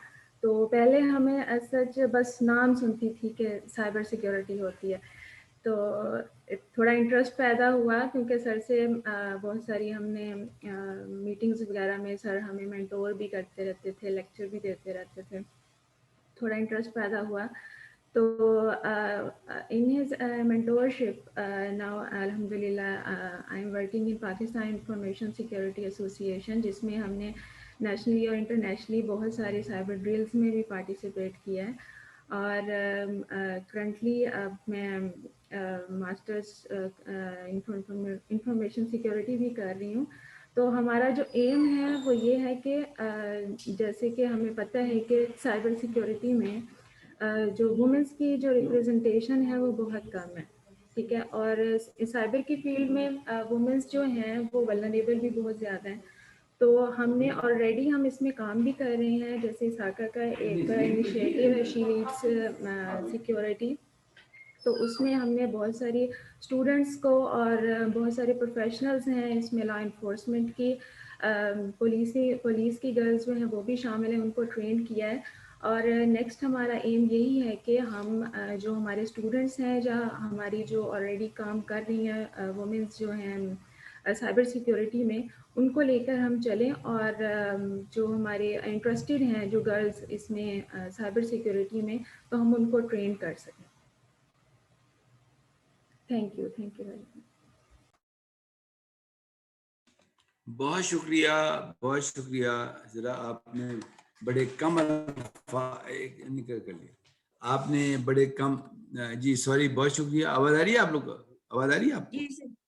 تو پہلے ہمیں ایز سچ بس نام سنتی تھی کہ سائبر سیکیورٹی ہوتی ہے, تو تھوڑا انٹرسٹ پیدا ہوا کیونکہ سر سے بہت ساری ہم نے میٹنگز وغیرہ میں سر ہمیں مینٹور بھی کرتے رہتے تھے, لیکچر بھی دیتے رہتے تھے. تھوڑا انٹرسٹ پیدا ہوا تو ان ہز مینٹورشپ ناؤ الحمد للہ I am working in Pakistan information security association, جس میں ہم نے نیشنلی اور انٹرنیشنلی بہت سارے سائبر ڈرلز میں بھی پارٹیسپیٹ کیا ہے. اور کرنٹلی اب میں ماسٹرس انفارمیشن سیکورٹی بھی کر رہی ہوں. تو ہمارا جو ایم ہے وہ یہ ہے کہ جیسے کہ ہمیں پتہ ہے کہ سائبر سیکورٹی میں جو وومنس کی جو ریپریزنٹیشن ہے وہ بہت کم ہے, ٹھیک ہے. اور سائبر کی فیلڈ میں وومنس جو ہیں وہ ولنریبل بھی بہت زیادہ ہیں. تو ہم نے آلریڈی ہم اس میں کام بھی کر رہے ہیں, جیسے ساکا کا ایک انیشیٹو ہے شی لیڈس سیکورٹی. تو اس میں ہم نے بہت ساری اسٹوڈنٹس کو اور بہت سارے پروفیشنلز ہیں اس میں, لا انفورسمنٹ کی, پولیس کی گرلز جو ہیں وہ بھی شامل ہیں, ان کو ٹرین کیا ہے. اور نیکسٹ ہمارا ایم یہی ہے کہ ہم جو ہمارے اسٹوڈنٹس ہیں جہاں ہماری جو آلریڈی کام کر رہی ہیں وومنس جو ہیں سائبر سیکورٹی میں, ان کو لے کر ہم چلیں, اور جو ہمارے انٹرسٹڈ ہیں جو گرلز اس میں سائبر سیکورٹی میں, تو ہم ان کو ٹرین کر سکیں. تھینک یو ویری مچ. بہت شکریہ, بہت شکریہ. ذرا آپ نے بڑے کم نکل کر لیا, آپ نے بڑے کم, جی سوری, بہت شکریہ. آواز آ رہی ہے آپ لوگ کو؟ آواز آ رہی ہے آپ کو؟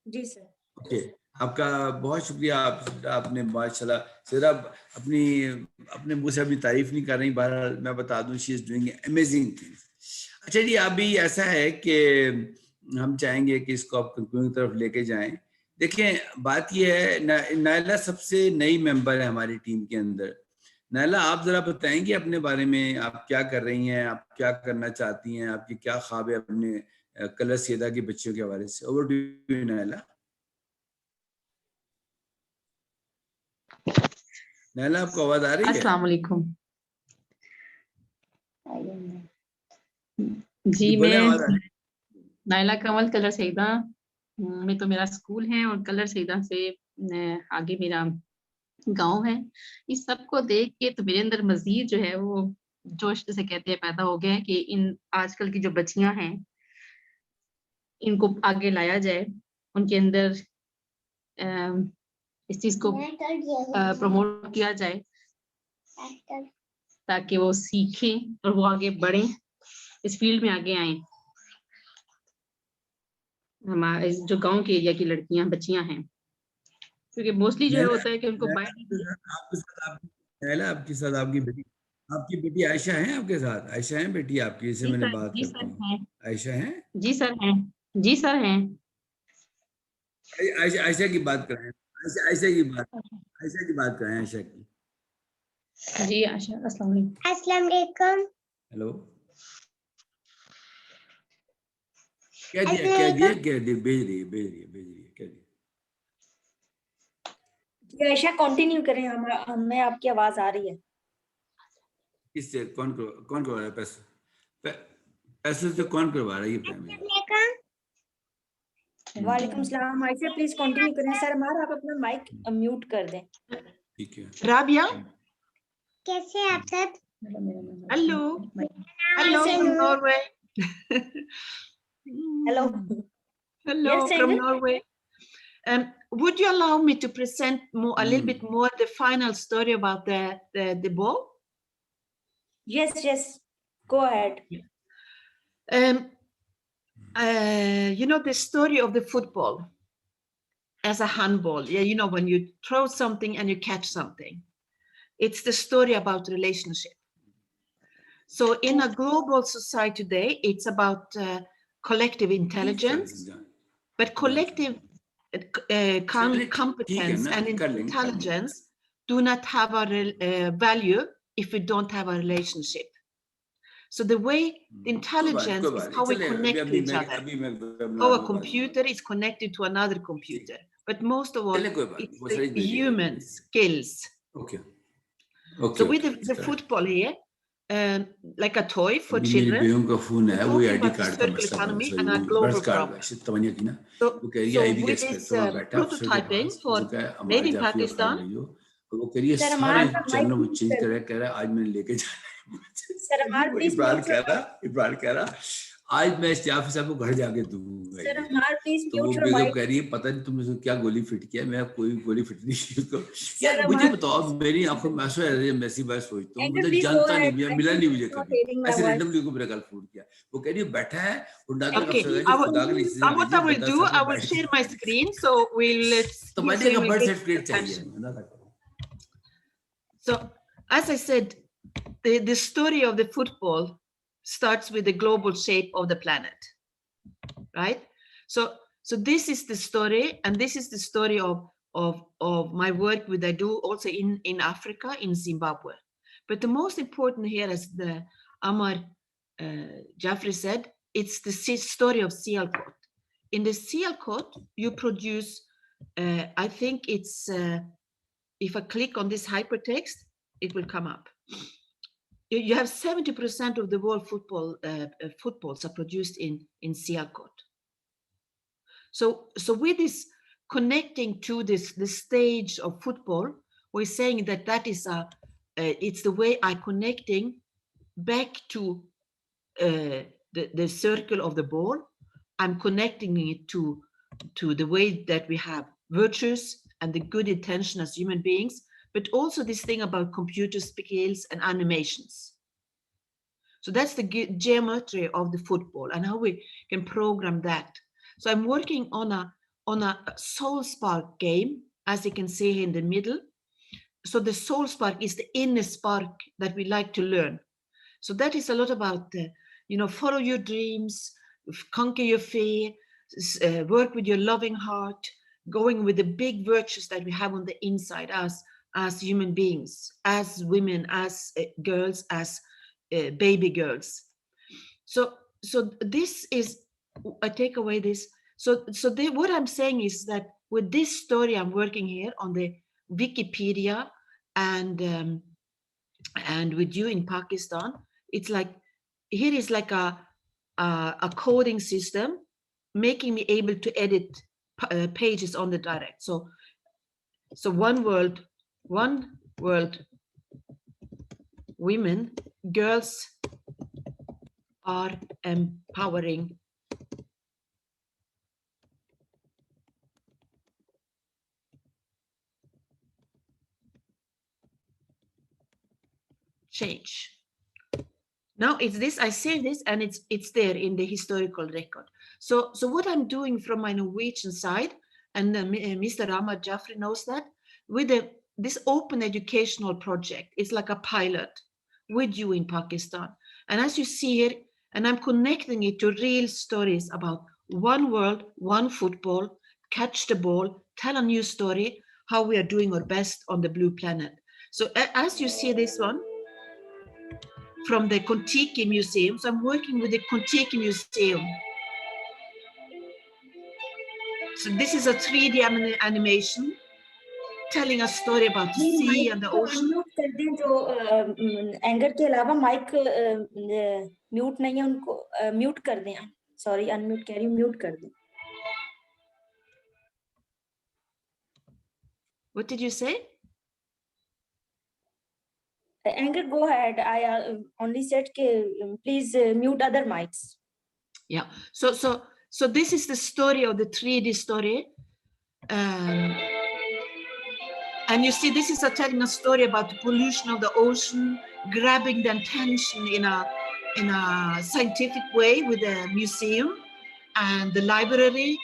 جی سر. اوکے, آپ کا بہت شکریہ. آپ نے ماشاء اللہ ذرا اپنے منہ سے اپنی تعریف نہیں کر رہی, بہرحال میں بتا دوں شی از ڈوئنگ امیزنگ تھنگس. اچھا جی, ابھی ایسا ہے کہ ہم چاہیں گے کہ اس کو آپ کنکلوژن کی طرف لے کے جائیں. دیکھیں بات یہ ہے, نائلہ سب سے نئی ممبر ہے ہماری ٹیم کے اندر. نائلہ آپ ذرا بتائیں گے اپنے بارے میں, آپ کیا کر رہی ہیں, آپ کیا کرنا چاہتی ہیں, آپ کی کیا خواب ہے اپنے کلر سیدہ کے بچوں کے حوالے سے. اوور ٹو یو نائلہ. نائلہ آپ کو آواز آ رہی ہے؟ السلام علیکم. جی میں نائلہ کمل کلر سیدہ میں, تو میرا اسکول ہے اور کلر سیدہ سے آگے میرا گاؤں ہے. اس سب کو دیکھ کے تو میرے اندر مزید جو ہے وہ جوش سے کہتے ہیں پیدا ہو گیا ہے کہ ان آج کل کی جو بچیاں ہیں ان کو آگے لایا جائے, ان کے اندر اس چیز کو پروموٹ کیا جائے تاکہ وہ سیکھیں اور وہ آگے بڑھیں, اس فیلڈ میں آگے آئیں. ہمارے جو گاؤں کے ایریا کی لڑکیاں بچیاں ہیں, کیونکہ موسٹلی جو ہے ہوتا ہے کہ ان کو آپ کے ساتھ آپ کی بیٹی عائشہ ہیں, آپ کے ساتھ عائشہ ہیں بیٹی آپ کی, جسے میں نے بات کرتی ہوں. عائشہ ہیں؟ جی سر ہیں, جی سر ہیں. عائشہ کی بات کریں, عائشہ کی بات کریں, عائشہ کی. جی عائشہ, السلام علیکم. السلام علیکم. ہیلو. بھیج رہی ہے. عائشہ کنٹینیو کریں, ہمیں آپ کی آواز آ رہی ہے. کس سے کون کروا رہا ہے پیسے سے کون کروا رہا ہے؟ وعلیکم السلام. عائشہ پلیز کنٹینیو کریں. سر ہمارا آپ اپنا مائک میوٹ کر دیں. ٹھیک ہے. رابعہ کیسے آپ سب؟ Hello hello from Norway. Hello hello from Norway. would you allow me to present a little bit more the final story about the ball? Yes, go ahead. You know, the story of the football as a handball. Yeah, you know, when you throw something and you catch something. It's the story about relationship. So in a global society today, it's about collective intelligence, but collective competence and intelligence do not have a value if we don't have a relationship. So the way the intelligence is how we connect to each other. How a computer is connected to another computer. But most of all, it's the human skills. Okay. So with the football here, like a toy for children, circular economy and a global problem. So with this prototyping for made in Pakistan, वो करिए सारे चैनलों में change कर रहा है आज मैंने लेके जाना है इब्राहिम कह रहा आज मैं इस्तियाफी साहब को घर जाके दूंगा तो वो बेगम कह रही है पता नहीं तुमने क्या गोली फिट किया मैं कोई गोली फिट नहीं की उसको यार मुझे बताओ मेरी आंखों में आंसू आ रहे हैं मैं ऐसी बात सोचता हूँ मतलब जानता नहीं मिला नहीं मुझे कभी ऐसे रैंडमली को मेरा गल फूट किया वो कह रही है बैठा है what I will do, I will share my screen so we'll तो मैंने का बर्ड सर्टिफिकेट चाहिए So as I said, the story of the football starts with the global shape of the planet, right? So this is the story, and this is the story of my work that I do also in Africa, in Zimbabwe. But the most important here, as the Amar Jaffrey said, it's the story of Sialkot. In the Sialkot, you produce, I think it's, if I click on this hypertext, it will come up. You have 70% of the world footballs are produced in Sialkot. So with this connecting to this stage of football, we're saying that is it's the way I'm connecting back to the circle of the ball. I'm connecting it to the way that we have virtues and the good intention as human beings, but also this thing about computer skills and animations. So that's the geometry of the football and how we can program that. So I'm working on a Soul Spark game, as you can see here in the middle. So the Soul Spark is the inner spark that we like to learn. So that is a lot about, follow your dreams, conquer your fear, work with your loving heart, going with the big virtues that we have on the inside as human beings, as women, as girls, as baby girls. So this is, I take away this. So what I'm saying is that with this story, I'm working here on the Wikipedia and with you in Pakistan, it's like, here is like a coding system, making me able to edit pages on the direct. So one world, women, girls are empowering change. Now it's this, I say this, and it's there in the historical record. So what I'm doing from my Norwegian side, and Mr. Ahmad Jaffrey knows that, with this open educational project, it's like a pilot with you in Pakistan. And as you see here, and I'm connecting it to real stories about one world, one football, catch the ball, tell a new story, how we are doing our best on the blue planet. So as you see this one, from the Kontiki Museum. So I'm working with the Kontiki Museum. So this is a 3D animation telling a story about the sea and the ocean. Anger के अलावा mic mute नहीं है उनको mute कर दें sorry unmute कह रही हूं म्यूट कर दें. What did you say? Anger, go ahead. I only said please mute other mics. Yeah. So this is the story of the 3D story, And you see, this is telling a story about the pollution of the ocean, grabbing the attention in a scientific way with a museum and the library.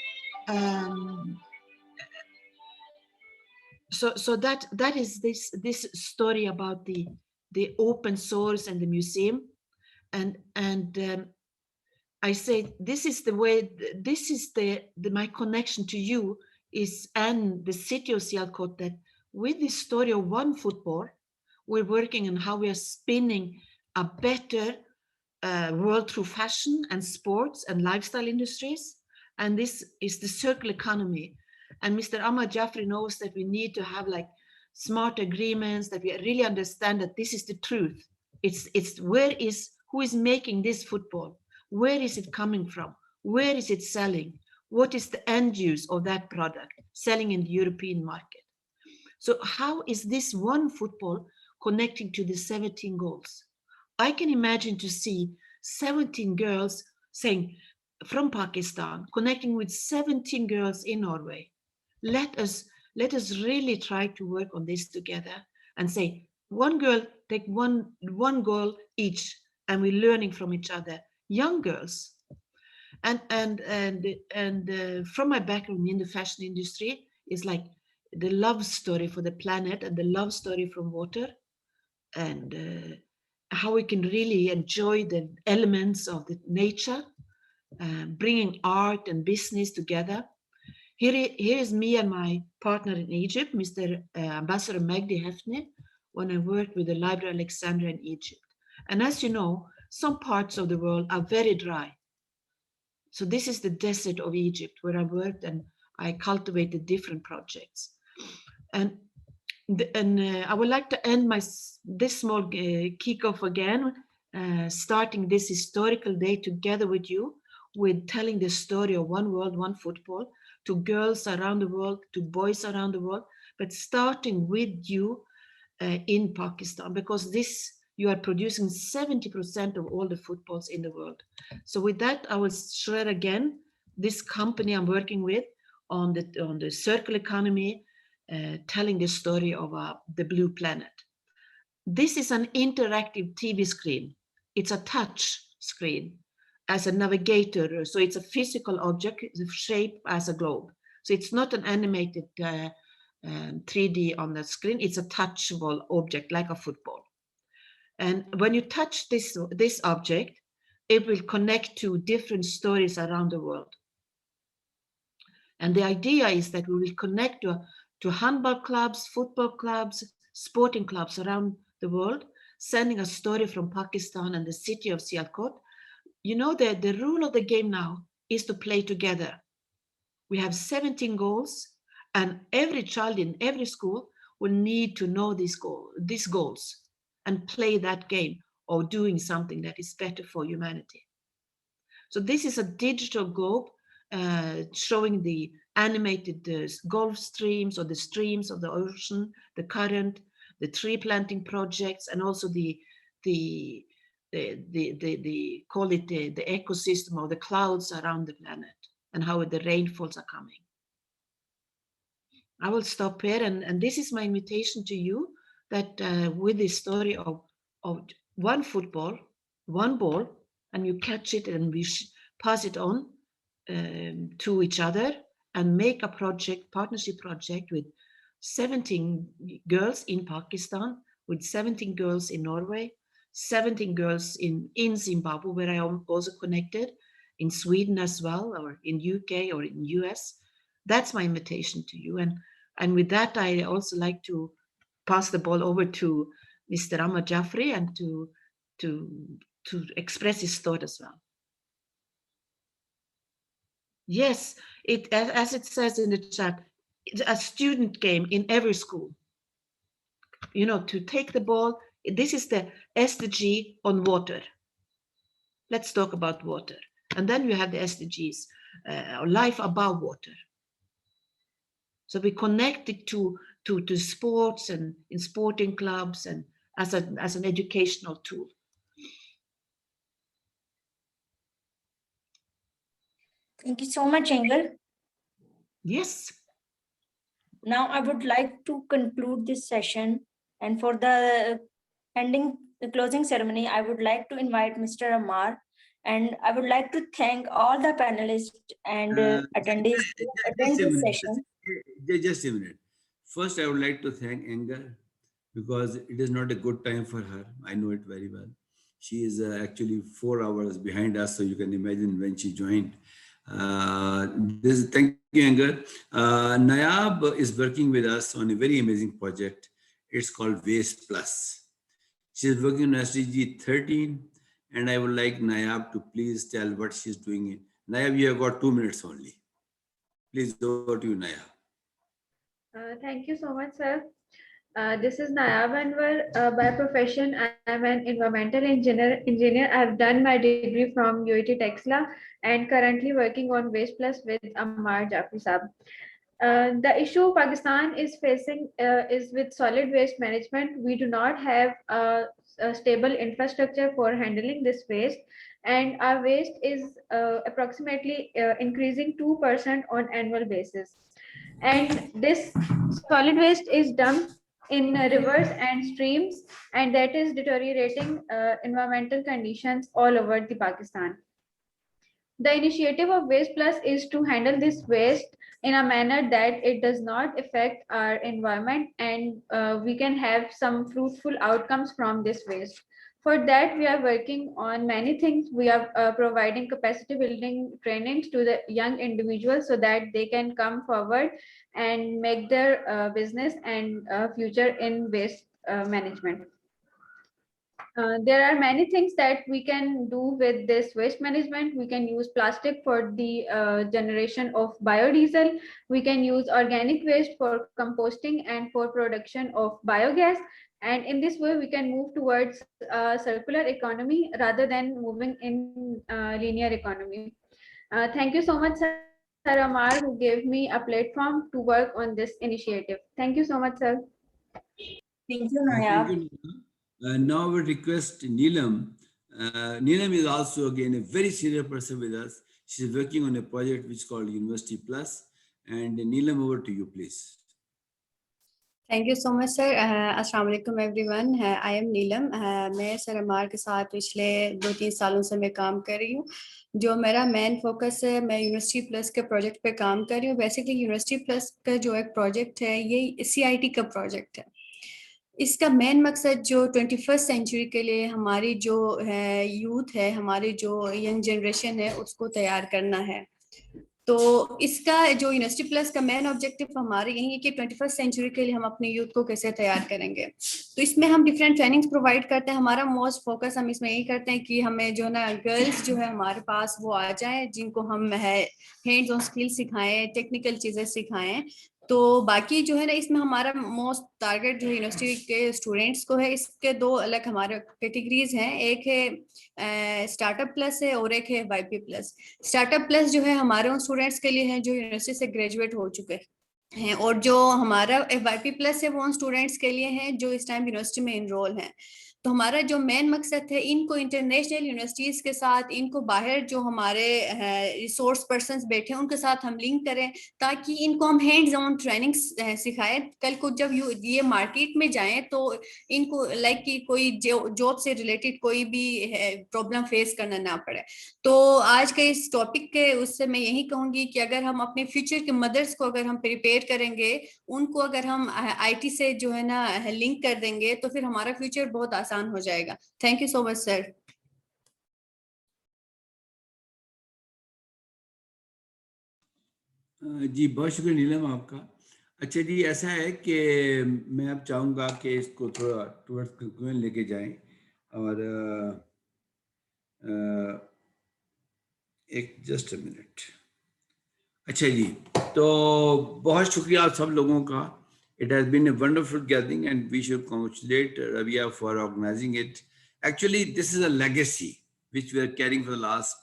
So that is this story about the open source and the museum, and I say this is the way. This is my connection to you is, and the city of Sialkot, that with the story of one football, we're working on how we are spinning a better world through fashion and sports and lifestyle industries. And this is the circular economy. And Mr. Ahmad Jafri knows that we need to have like smart agreements, that we really understand that this is the truth. It's who is making this football? Where is it coming from? Where is it selling? What is the end use of that product selling in the European market? So how is this one football connecting to the 17 goals? I can imagine to see 17 girls saying from Pakistan, connecting with 17 girls in Norway. Let us really try to work on this together and say, one girl, take one goal each, and we're learning from each other, young girls. And from my background in the fashion industry, is like the love story for the planet and the love story from water, and how we can really enjoy the elements of the nature, bringing art and business together. Here is me and my partner in Egypt, Mr. Ambassador Magdi Hefne, when I worked with the Library of Alexandria in Egypt. And as you know, some parts of the world are very dry. So this is the desert of Egypt where I worked, and I cultivated different projects. And I would like to end this small kickoff again, starting this historical day together with you, with telling the story of one world, one football, to girls around the world, to boys around the world, but starting with you in Pakistan, because you are producing 70% of all the footballs in the world. So with that, I will share again this company I'm working with on the circular economy, telling the story of the blue planet. This is an interactive TV screen. It's a touch screen as a navigator. So it's a physical object, it's shaped as a globe. So it's not an animated 3D on the screen. It's a touchable object like a football. And when you touch this object, it will connect to different stories around the world. And the idea is that we will connect to handball clubs, football clubs, sporting clubs around the world, sending a story from Pakistan and the city of Sialkot. You know, the rule of the game now is to play together. We have 17 goals, and every child in every school will need to know these goals and play that game of doing something that is better for humanity. So this is a digital globe showing the animated Gulf streams or the streams of the ocean, the current, the tree planting projects, and also the call it the ecosystem of the clouds around the planet and how the rainfalls are coming. I will stop here, and this is my invitation to you that with the story of one football, one ball, and you catch it and we pass it on to each other and make a partnership project with 17 girls in Pakistan, with 17 girls in Norway, 17 girls in Zimbabwe, where I am also connected, in Sweden as well, or in UK or in US. That's my invitation to you. And with that, I also like to pass the ball over to Mr. Ahmad Jafri and to express his thought as well. Yes, as it says in the chat, it's a student game in every school. You know, to take the ball, this is the SDG on water. Let's talk about water. And then you have the SDGs, life above water. So we connect it to sports and in sporting clubs and as an educational tool. Thank you so much, Engel. Yes. Now I would like to conclude this session, and for the closing ceremony, I would like to invite Mr. Ammar, and I would like to thank all the panelists and attendees who attend this session. Just a minute. First, I would like to thank Anger, because it is not a good time for her. I know it very well. She is actually 4 hours behind us, so you can imagine when she joined. Thank you, Anger. Nayab is working with us on a very amazing project. It's called Waste Plus. She is working on SDG 13, and I would like Nayab to please tell what she's doing. Nayab, you have got 2 minutes only. Please, over to you, Nayab. Thank you so much, sir. This is Nayab Anwar. By profession, I am an environmental engineer. I have done my degree from UIT Texla and currently working on Waste Plus with Ammar Jafri Saab. The issue Pakistan is facing is with solid waste management. We do not have a stable infrastructure for handling this waste, and our waste is approximately increasing 2% on annual basis. And this solid waste is dumped in rivers and streams, and that is deteriorating environmental conditions all over the Pakistan. The initiative of Waste Plus is to handle this waste in a manner that it does not affect our environment, and we can have some fruitful outcomes from this waste. For that, we are working on many things. We are providing capacity building trainings to the young individuals so that they can come forward and make their business and future in waste management. There are many things that we can do with this waste management. We can use plastic for the generation of biodiesel. We can use organic waste for composting and for production of biogas. And in this way, we can move towards a circular economy rather than moving in linear economy. Thank you so much, Sir Ammar, who gave me a platform to work on this initiative. Thank you so much, sir. Thank you, Nayab. Now we request Neelam. Neelam is also again a very senior person with us. She's working on a project which is called University Plus. And Neelam, over to you, please. Thank you so much, sir. Assalamu alaikum everyone. I am Neelam. मैं sir Ammar के साथ पिछले 2-3 सालों से मैं काम कर रही हूँ. जो मेरा मेन फोकस है, मैं यूनिवर्सिटी प्लस के प्रोजेक्ट पे काम कर रही हूँ. बेसिकली यूनिवर्सिटी प्लस का जो एक प्रोजेक्ट है, ये CIT का प्रोजेक्ट है. इसका मेन मकसद जो 21st सेंचुरी के लिए हमारी जो है यूथ है, हमारी जो यंग जनरेशन है, उसको तैयार करना है. तो इसका जो यूनिवर्सिटी प्लस का मेन ऑब्जेक्टिव हमारे यही है कि 21st सेंचुरी के लिए हम अपने यूथ को कैसे तैयार करेंगे. तो इसमें हम डिफरेंट ट्रेनिंग्स प्रोवाइड करते हैं. हमारा मोस्ट फोकस हम इसमें यही करते हैं कि हमें जो ना गर्ल्स जो है हमारे पास वो आ जाएं, जिनको हम है हैंड्स ऑन स्किल सिखाएं, टेक्निकल चीज़ें सिखाएं. तो बाकी जो है ना इसमें हमारा मोस्ट टारगेट जो यूनिवर्सिटी के स्टूडेंट्स को है. इसके 2 अलग हमारे कैटेगरीज हैं. एक है स्टार्टअप प्लस है और एक है YP प्लस. स्टार्टअप प्लस जो है हमारे उन स्टूडेंट्स के लिए है जो यूनिवर्सिटी से ग्रेजुएट हो चुके हैं, और जो हमारा YP प्लस है वो उन स्टूडेंट्स के लिए है जो इस टाइम यूनिवर्सिटी में इनरोल हैं. तो हमारा जो मेन मकसद है, इनको इंटरनेशनल यूनिवर्सिटीज़ के साथ, इनको बाहर जो हमारे रिसोर्स पर्सन्स बैठे हैं उनके साथ हम लिंक करें, ताकि इनको हम हैंड्स ऑन ट्रेनिंग सिखाएं. कल को जब ये मार्केट में जाएं तो इनको लाइक कि कोई जॉब से रिलेटेड कोई भी प्रॉब्लम फेस करना ना पड़े. तो आज के इस टॉपिक के उससे मैं यही कहूँगी कि अगर हम अपने फ्यूचर के मदर्स को अगर हम प्रिपेयर करेंगे, उनको अगर हम IT से जो है ना लिंक कर देंगे, तो फिर हमारा फ्यूचर बहुत आसान हो जाएगा. Thank you so much sir. जी बहुत शुक्रिया नीलम आपका. अच्छा जी, ऐसा है कि मैं अब चाहूँगा कि इसको थोड़ा टुवर्ड्स कंक्लूजन लेके जाएं. और एक जस्ट अ मिनट. अच्छा जी, तो बहुत शुक्रिया आप सब लोगों का. It has been a wonderful gathering and we should congratulate Rabia for organizing it. Actually, this is a legacy which we are carrying for the last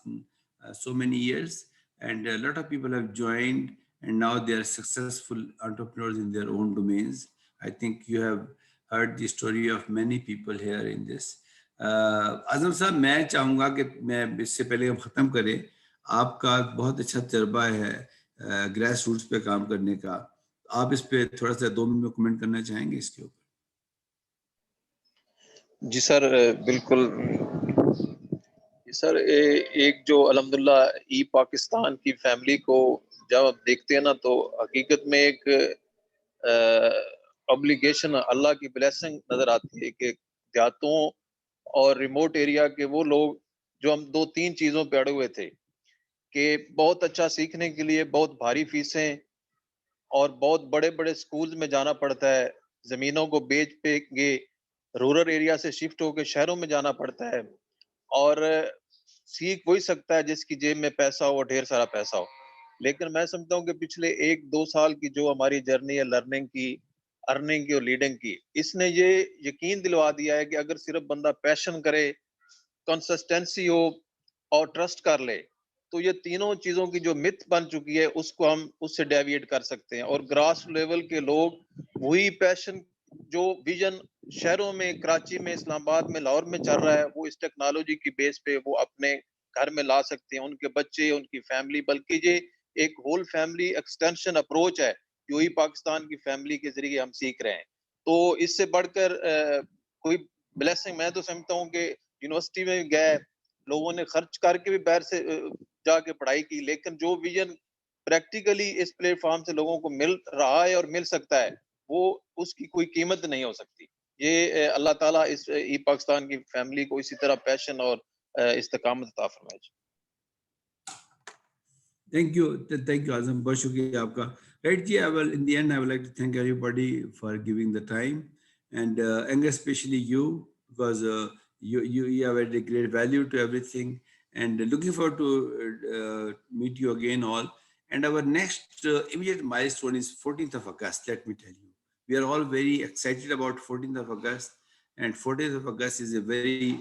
so many years, and a lot of people have joined and now they are successful entrepreneurs in their own domains. I think you have heard the story of many people here in this. आजम साहब, मैं चाहूँगा कि मैं इससे पहले हम ख़त्म करें, आपका बहुत अच्छा तजर्बा है ग्रास रूट्स पे काम करने का. آپ اس پہ تھوڑا سا 2 منٹ میں کمنٹ کرنا چاہیں گے اس کے اوپر؟ جی سر بالکل. سر ایک جو الحمدللہ ای پاکستان کی فیملی کو جب آپ دیکھتے ہیں نا تو حقیقت میں ایک obligation اللہ کی بلیسنگ نظر آتی ہے کہ دیہاتوں اور ریموٹ ایریا کے وہ لوگ جو ہم 2-3 چیزوں پہ اڑے ہوئے تھے کہ بہت اچھا سیکھنے کے لیے بہت بھاری فیسیں اور بہت بڑے بڑے سکولز میں جانا پڑتا ہے, زمینوں کو بیچ پہ کے رورل ایریا سے شفٹ ہو کے شہروں میں جانا پڑتا ہے, اور سیکھ وہی سکتا ہے جس کی جیب میں پیسہ ہو, ڈھیر سارا پیسہ ہو. لیکن میں سمجھتا ہوں کہ پچھلے 1-2 سال کی جو ہماری جرنی ہے لرننگ کی, ارننگ کی اور لیڈنگ کی, اس نے یہ یقین دلوا دیا ہے کہ اگر صرف بندہ پیشن کرے, کنسسٹنسی ہو اور ٹرسٹ کر لے تو یہ تینوں چیزوں کی جو مت بن چکی ہے اس کو ہم اس سے ڈیویٹ کر سکتے ہیں. اور گراس لیول کے لوگ وہی پیشن جو ویژن شہروں میں, کراچی میں, اسلام آباد میں, لاہور میں چل رہا ہے, وہ اس ٹیکنالوجی کی بیس پہ وہ اپنے گھر میں لا سکتے ہیں, ان کے بچے, ان کی فیملی, بلکہ یہ ایک ہول فیملی ایکسٹینشن اپروچ ہے جو ہی پاکستان کی فیملی کے ذریعے ہم سیکھ رہے ہیں. تو اس سے بڑھ کر کوئی بلیسنگ میں تو سمجھتا ہوں کہ یونیورسٹی میں گئے, لوگوں نے خرچ کر کے بھی باہر سے جا کے پڑھائی کی, لیکن جو ویژن پریکٹیکلی اس پلیٹ فارم سے لوگوں کو مل رہا ہے اور مل سکتا ہے وہ اس کی کوئی قیمت نہیں ہو سکتی. یہ اللہ تعالیٰ اس ای پاکستان کی فیملی کو اسی طرح پیشن اور استقامت عطا فرمائے. تھینک یو اعظم, بہت شکریہ آپ کا. Right ji, in the end I would like to thank everybody for giving the time and especially you, because you have added great value to everything, and looking forward to meet you again all. And our next immediate milestone is 14th of August. Let me tell you, we are all very excited about 14th of August, and 14th of August is a very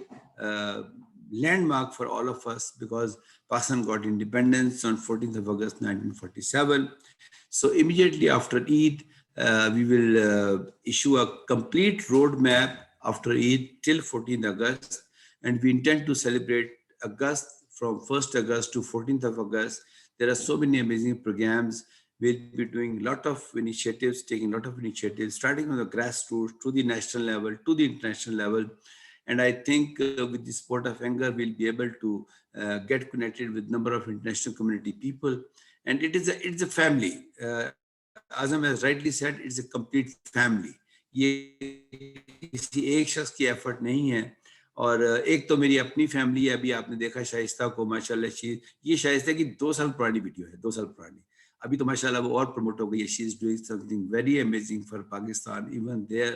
landmark for all of us because Pakistan got independence on 14th of August 1947. So immediately after Eid, we will issue a complete roadmap after Eid till 14th August, and we intend to celebrate August from 1st August to 14th of August. There are so many amazing programs. We'll be doing a lot of initiatives, taking a lot of initiatives, starting from the grassroots to the national level, to the international level. And I think with the support of Anger, we'll be able to get connected with number of international community people. And it's a family. Azam has rightly said, it's a complete family. یہ کسی ایک شخص کی effort نہیں ہے. اور ایک تو میری اپنی فیملی ہے, ابھی آپ نے دیکھا شائستہ کو, ماشاءاللہ یہ شائستہ کی 2 سال پرانی ویڈیو ہے, 2 سال پرانی. ابھی تو ماشاءاللہ وہ اور پروموٹ ہو گئی ہے. She is doing something very amazing for Pakistan even there,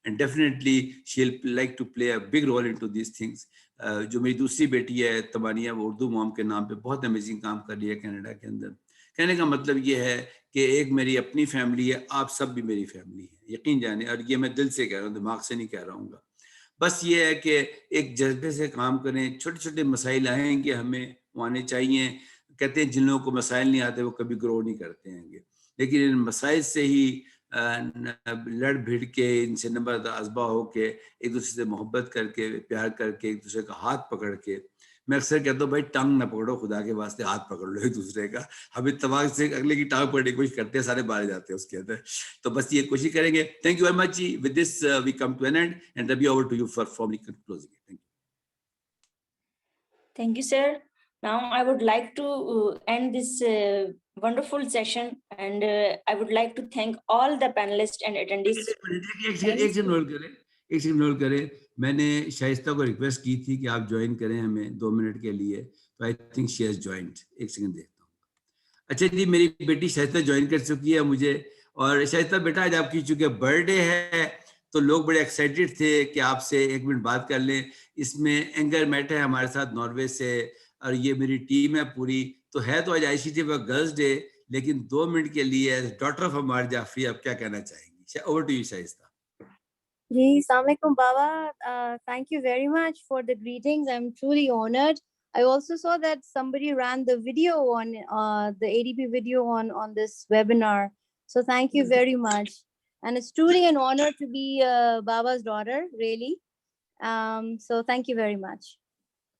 and definitely she will like to play a big role into these things. جو میری دوسری بیٹی ہے تمانیہ, وہ اردو موم کے نام پہ بہت امیزنگ کام کر رہی ہے کینیڈا کے اندر. کہنے کا مطلب یہ ہے کہ ایک میری اپنی فیملی ہے, آپ سب بھی میری فیملی ہے, یقین جانے. اور یہ میں دل سے کہہ رہا ہوں, دماغ سے نہیں کہہ رہا ہوں گا. بس یہ ہے کہ ایک جذبے سے کام کریں. چھوٹے چھوٹے مسائل آئیں گے, ہمیں وہ آنے چاہیے. کہتے ہیں جن لوگوں کو مسائل نہیں آتے وہ کبھی گرو نہیں کرتے ہیں گے, لیکن ان مسائل سے ہی لڑ بھیڑ کے, ان سے نمبر ازبا ہو کے, ایک دوسرے سے محبت کر کے, پیار کر کے, ایک دوسرے کا ہاتھ پکڑ کے. میں اکثر کہتا ہوں بھائی ٹانگ نہ پکڑو, خدا کے واسطے ہاتھ پکڑ لو ایک دوسرے کا. ہم اتفاق سے اگلے کی ٹانگ پکڑنے کی کوشش کرتے ہیں, سارے باہر جاتے ہیں اس کے اندر. تو بس یہ کوشش کریں گے. Thank you very much. With this we come to an end and Rabi over to you for formally closing. Thank you. Thank you, sir. Now I would like to end this wonderful session, and I would like to thank all the panelists and attendees. ایک second node کریں. میں نے شائستہ کو request کی تھی کہ آپ join کریں ہمیں 2 منٹ کے لیے, تو I think she has joined. ایک سیکنڈ دیکھتا ہوں. اچھا جی, میری بیٹی شائستہ جوائن کر چکی ہے مجھے. اور شائستہ بیٹا, آج آپ کی چونکہ برتھ ڈے ہے تو لوگ بڑے ایکسائٹیڈ تھے کہ آپ سے 1 منٹ بات کر لیں. اس میں اینگر میٹ ہے ہمارے ساتھ ناروے سے, اور یہ میری ٹیم ہے پوری. تو ہے تو آج ICT پر گرلز ڈے, لیکن 2 منٹ کے لیے ڈاٹر آف عمار جعفری آپ کیا کہنا چاہیں گی؟ اوور ٹو یو شائستہ. جی السلام علیکم بابا. Thank you very much for the greetings. I'm truly honored. I also saw that somebody ran the video on the ADP video on this webinar. So thank you very much. And it's truly an honor to be Baba's daughter, really. So thank you very much.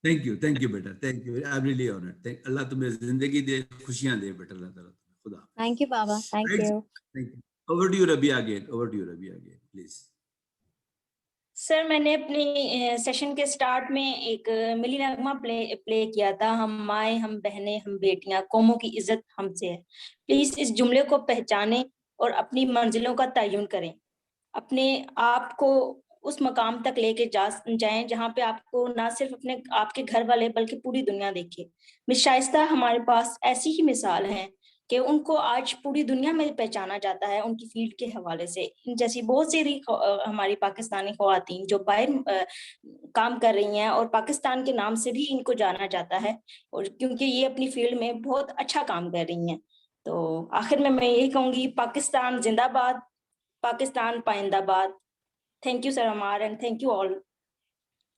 Thank you beta, thank you. I'm really honored. اللہ تمہیں زندگی دے, خوشیاں دے بیٹا, اللہ تعالیٰ. خدا. Thank you Baba. Thank you. Thank you. Over to you, Rabia, again. Over to you, Rabia, again, please. Sir मैंने अपनी session के start में एक मिली नगमा प्ले किया था, हम माएँ हम बहनें हम बेटियां, कौमों की इज्जत हमसे है। प्लीज इस जुमले को पहचानें और अपनी मंजिलों का तयन करें, अपने आप को उस मकाम तक लेके जाएं जहां पे आपको ना सिर्फ अपने आपके घर वाले बल्कि पूरी दुनिया देखे। मिस शाइस्ता हमारे पास ऐसी ही मिसाल हैं कि उनको आज पूरी दुनिया में पहचाना जाता है उनकी फील्ड के हवाले से। इन जैसी बहुत सी हमारी पाकिस्तानी ख्वातीन जो बाहर काम कर रही हैं और पाकिस्तान के नाम से भी इनको जाना जाता है, और क्योंकि ये अपनी फील्ड में बहुत अच्छा काम कर रही हैं। तो आखिर में मैं यही कहूँगी, पाकिस्तान जिंदाबाद, Pakistan पाइंदाबाद। Thank you, Sir Amar, and thank you all.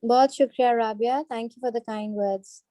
बहुत शुक्रिया Rabia, thank you for the kind words.